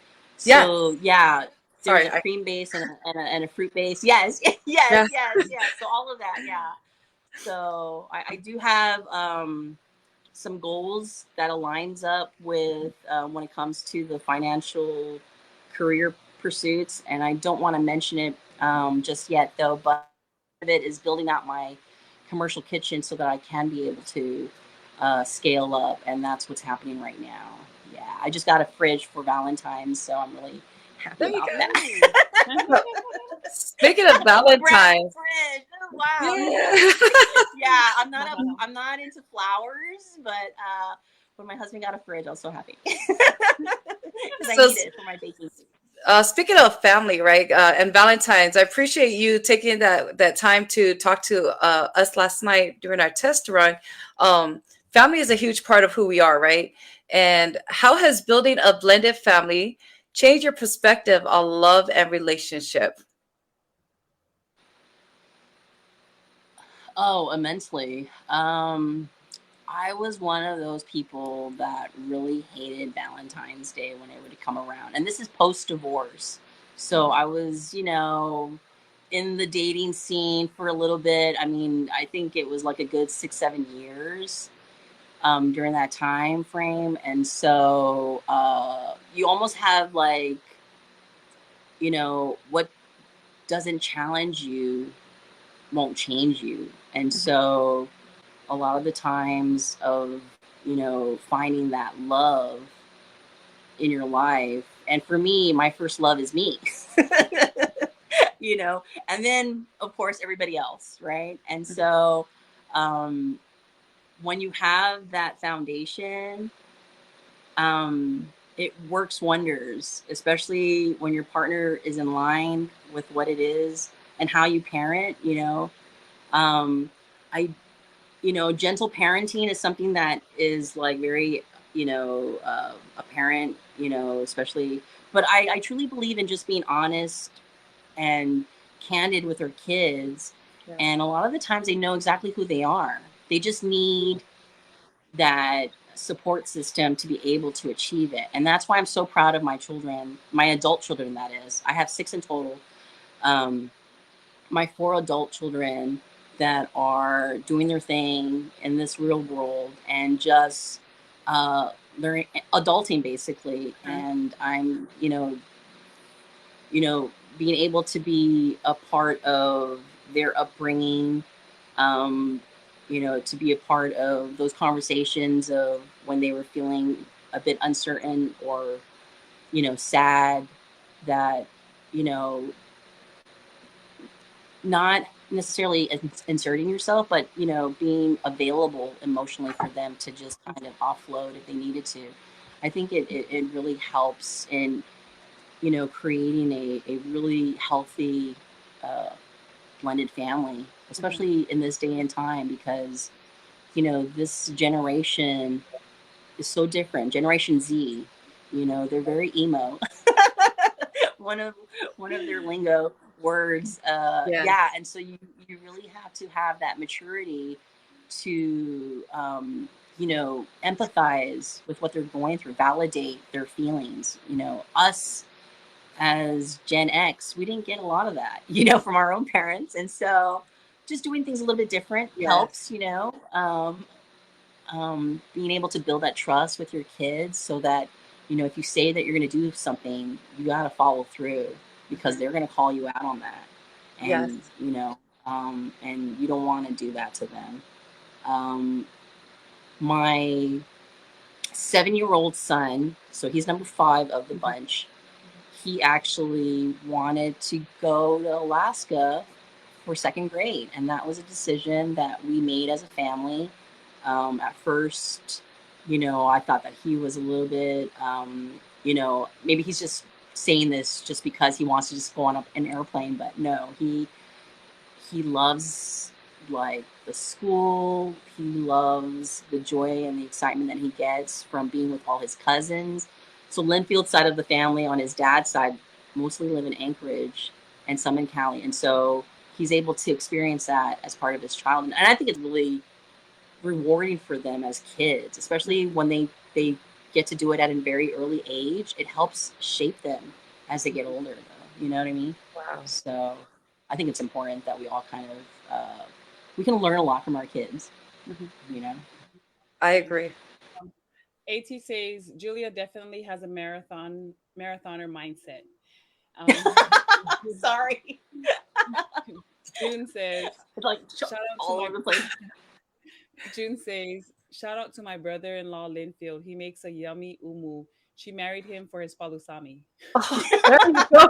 Yes. So yeah, there's Sorry. a cream base and a fruit base. Yes, yes, Yes. yes, yes. So all of that, yeah. So I do have some goals that aligns up with when it comes to the financial career pursuits, and I don't want to mention it just yet though. But part of it is building out my commercial kitchen so that I can be able to scale up, and that's what's happening right now. Yeah, I just got a fridge for Valentine's, so I'm really happy There you about that. ooh. go. Speaking of A brand new Valentine's, fridge. Oh, wow. yeah. Yeah, I'm not into flowers, but when my husband got a fridge, I was so happy because I So, need it for my baking. Speaking of family, right, and Valentine's, I appreciate you taking that time to talk to us last night during our test run. Family is a huge part of who we are, right? And how has building a blended family changed your perspective on love and relationship? Oh, immensely. I was one of those people that really hated Valentine's Day when it would come around. And this is post divorce. So I was, in the dating scene for a little bit. I mean, I think it was like a good 6, 7 years during that time frame. And so you almost have like, what doesn't challenge you won't change you. And so a lot of the times of finding that love in your life, and for me, my first love is me. And then of course everybody else, right? And so um when you have that foundation, it works wonders, especially when your partner is in line with what it is and how you parent. I gentle parenting is something that is like very, apparent, especially, but I truly believe in just being honest and candid with our kids. Yeah. And a lot of the times they know exactly who they are. They just need that support system to be able to achieve it. And that's why I'm so proud of my children, my adult children, that is. I have 6 in total. My 4 adult children that are doing their thing in this real world and just learning, adulting basically. And I'm, being able to be a part of their upbringing, to be a part of those conversations of when they were feeling a bit uncertain or, sad, that, not necessarily inserting yourself, but being available emotionally for them to just kind of offload if they needed to. I think it really helps in creating a really healthy blended family, especially in this day and time, because this generation is so different. Generation Z, they're very emo. one of their lingo words. Yeah. Yeah, and so you really have to have that maturity to empathize with what they're going through, validate their feelings. Us as Gen X, we didn't get a lot of that, from our own parents, and so just doing things a little bit different helps. Being able to build that trust with your kids, so that if you say that you're going to do something, you got to follow through, because they're going to call you out on that. Yes. And and you don't want to do that to them. My 7-year-old son, so he's number 5 of the bunch, he actually wanted to go to Alaska for 2nd grade, and that was a decision that we made as a family. At first, I thought that he was a little bit, maybe he's just saying this just because he wants to just go on an airplane, but no, he loves like the school. He loves the joy and the excitement that he gets from being with all his cousins. So Linfield's side of the family on his dad's side mostly live in Anchorage and some in Cali. And so he's able to experience that as part of his childhood. And I think it's really rewarding for them as kids, especially when they get to do it at a very early age. It helps shape them as they get older, though. You know what I mean? Wow. So I think it's important that we all kind of, we can learn a lot from our kids, I agree. AT says Julia definitely has a marathoner mindset. Sorry. June says, It's like shout out all over the place. June says, shout out to my brother-in-law Linfield. He makes a yummy umu. She married him for his palusami. Oh, there you go.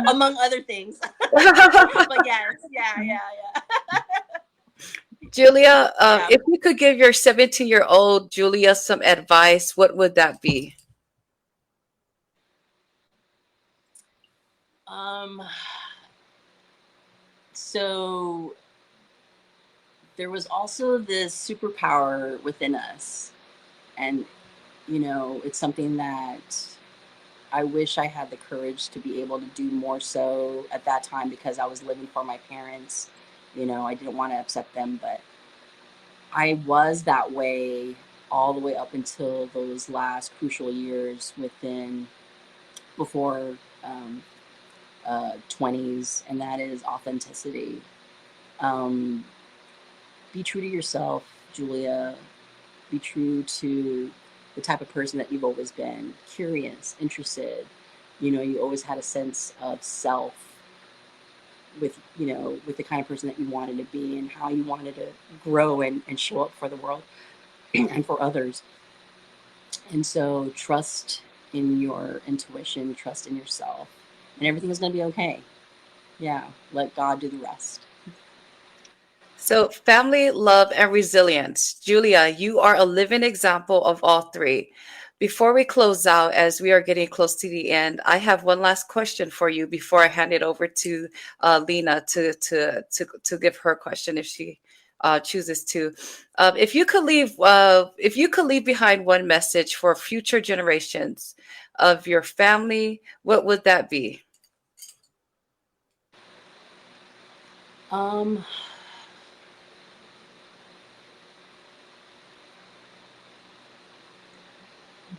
Among other things. But yes, yeah. Julia, if you could give your 17-year-old Julia some advice, what would that be? Um, so there was also this superpower within us, and it's something that I wish I had the courage to be able to do more so at that time because I was living for my parents. I didn't want to upset them, but I was that way all the way up until those last crucial years within before 20s, and that is authenticity. Um, be true to yourself, Julia. Be true to the type of person that you've always been, curious, interested. You always had a sense of self with the kind of person that you wanted to be and how you wanted to grow and show up for the world and for others. And so trust in your intuition, trust in yourself, and everything is going to be okay. Yeah, let God do the rest. So, family, love, and resilience. Julia, you are a living example of all three. Before we close out, as we are getting close to the end, I have one last question for you before I hand it over to Lena to give her question if she chooses to. If you could leave behind one message for future generations of your family, what would that be? Um,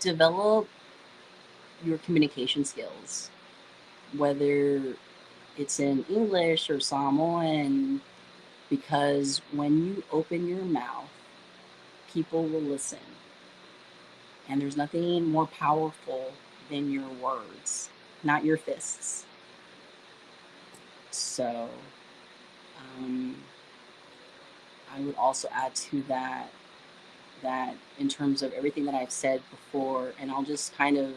develop your communication skills, whether it's in English or Samoan, because when you open your mouth, people will listen. And there's nothing more powerful than your words, not your fists. So, um, I would also add to that in terms of everything that I've said before, and I'll just kind of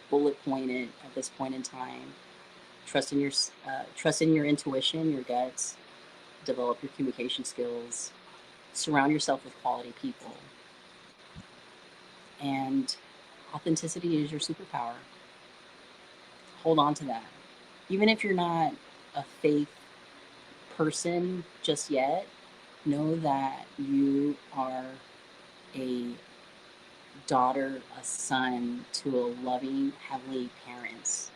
bullet point it at this point in time. Trust in your intuition, your guts. Develop your communication skills. Surround yourself with quality people, and authenticity is your superpower. Hold on to that. Even if you're not a faith person just yet, know that you are a daughter, a son to a loving heavenly parents,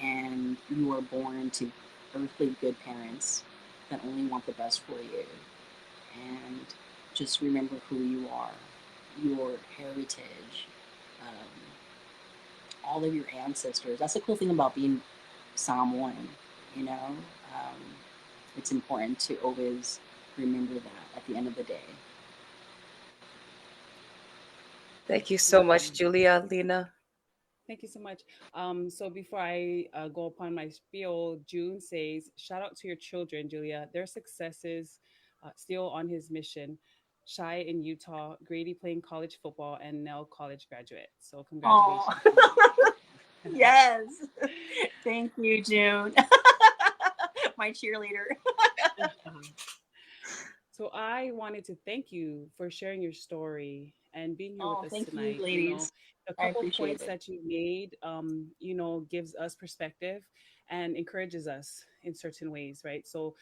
and you are born to earthly good parents that only want the best for you. And just remember who you are, your heritage, um, all of your ancestors. That's the cool thing about being Samoan, you know? Um, it's important to always remember that at the end of the day. Thank you so much, Awesome. Julia, Lena. Thank you so much. So before I go upon my spiel, June says, shout out to your children, Julia. Their successes still on his mission. Shy in Utah, Grady playing college football, and Nell college graduate. So Oh, congratulations to you. yes. Thank you, June. My cheerleader. So I wanted to thank you for sharing your story and being here with Oh, us thank you, tonight. ladies. A I couple appreciate points it. that you made, gives us perspective and encourages us in certain ways, right? So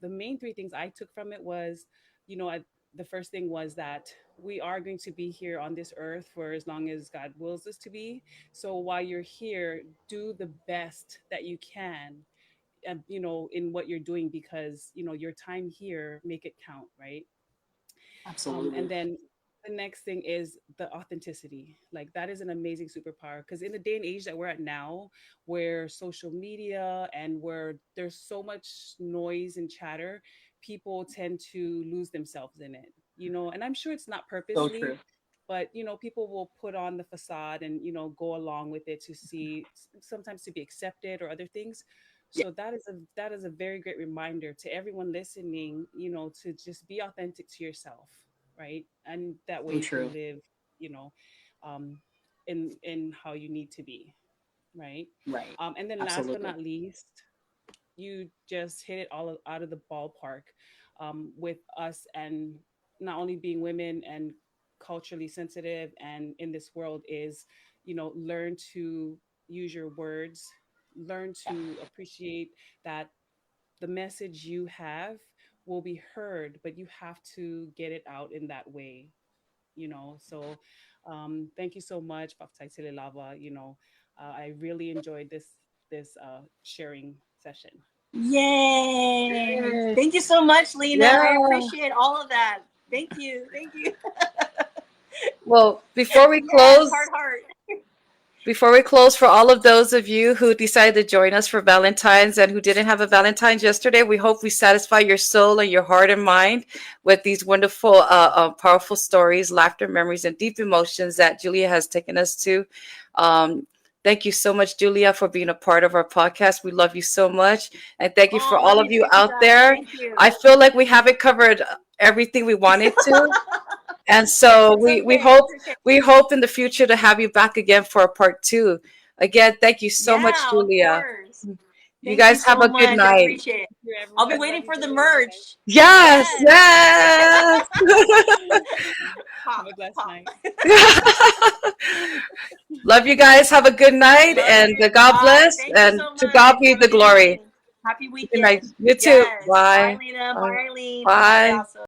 the main three things I took from it was, you know, I, the first thing was that we are going to be here on this earth for as long as God wills us to be. So while you're here, do the best that you can in what you're doing because your time here, make it count, right? And Absolutely. then the next thing is the authenticity. Like that is an amazing superpower because in the day and age that we're at now, where social media and where there's so much noise and chatter, people tend to lose themselves in it, and I'm sure it's not So purposely, true. but people will put on the facade and go along with it to see sometimes to be accepted or other things. Yeah, So that is a very great reminder to everyone listening, to just be authentic to yourself, right? And that way so you can true. live, you know, um, in how you need to be, right? Right. And then last but Absolutely. not least, you just hit it all out of the ballpark with us and not only being women and culturally sensitive and in this world is learn to use your words, learn to appreciate that the message you have will be heard, but you have to get it out in that way, you know. So thank you so much, Baptiste Lava. I really enjoyed this sharing session. Yay! Yay. Thank you so much, Lena. I Yeah. appreciate all of that. Thank you. Thank you. Well, before we Yes, close, heart. Before we close, for all of those of you who decided to join us for Valentine's and who didn't have a Valentine's yesterday, we hope we satisfy your soul and your heart and mind with these wonderful, powerful stories, laughter, memories, and deep emotions that Julia has taken us to. Um, Thank you so much, Julia, for being a part of our podcast. We love you so much. And thank you for Oh, love all you of you too, out guys. there. Thank you. I feel like we haven't covered everything we wanted to. And so It's we okay. hope It's okay. we hope in the future to have you back again for a part two. Again, thank you so much, Yeah, of Julia. course. You Thank you guys have so a good much. I night. appreciate it. Thank you, I'll be everyone. Love waiting you for the dearly. Bye bye. merch. Yes, Yes. yes. Have Pop, a blessed pop. night. Love you guys. Have a good night Love and you. God Bye. bless. Thank you And so to God much. be Have a the good glory. evening. Happy Good night. weekend. You too. Yes. Bye, Bye. Lena. Bye. Bye, Arlene. Bye, Bye. Picasso.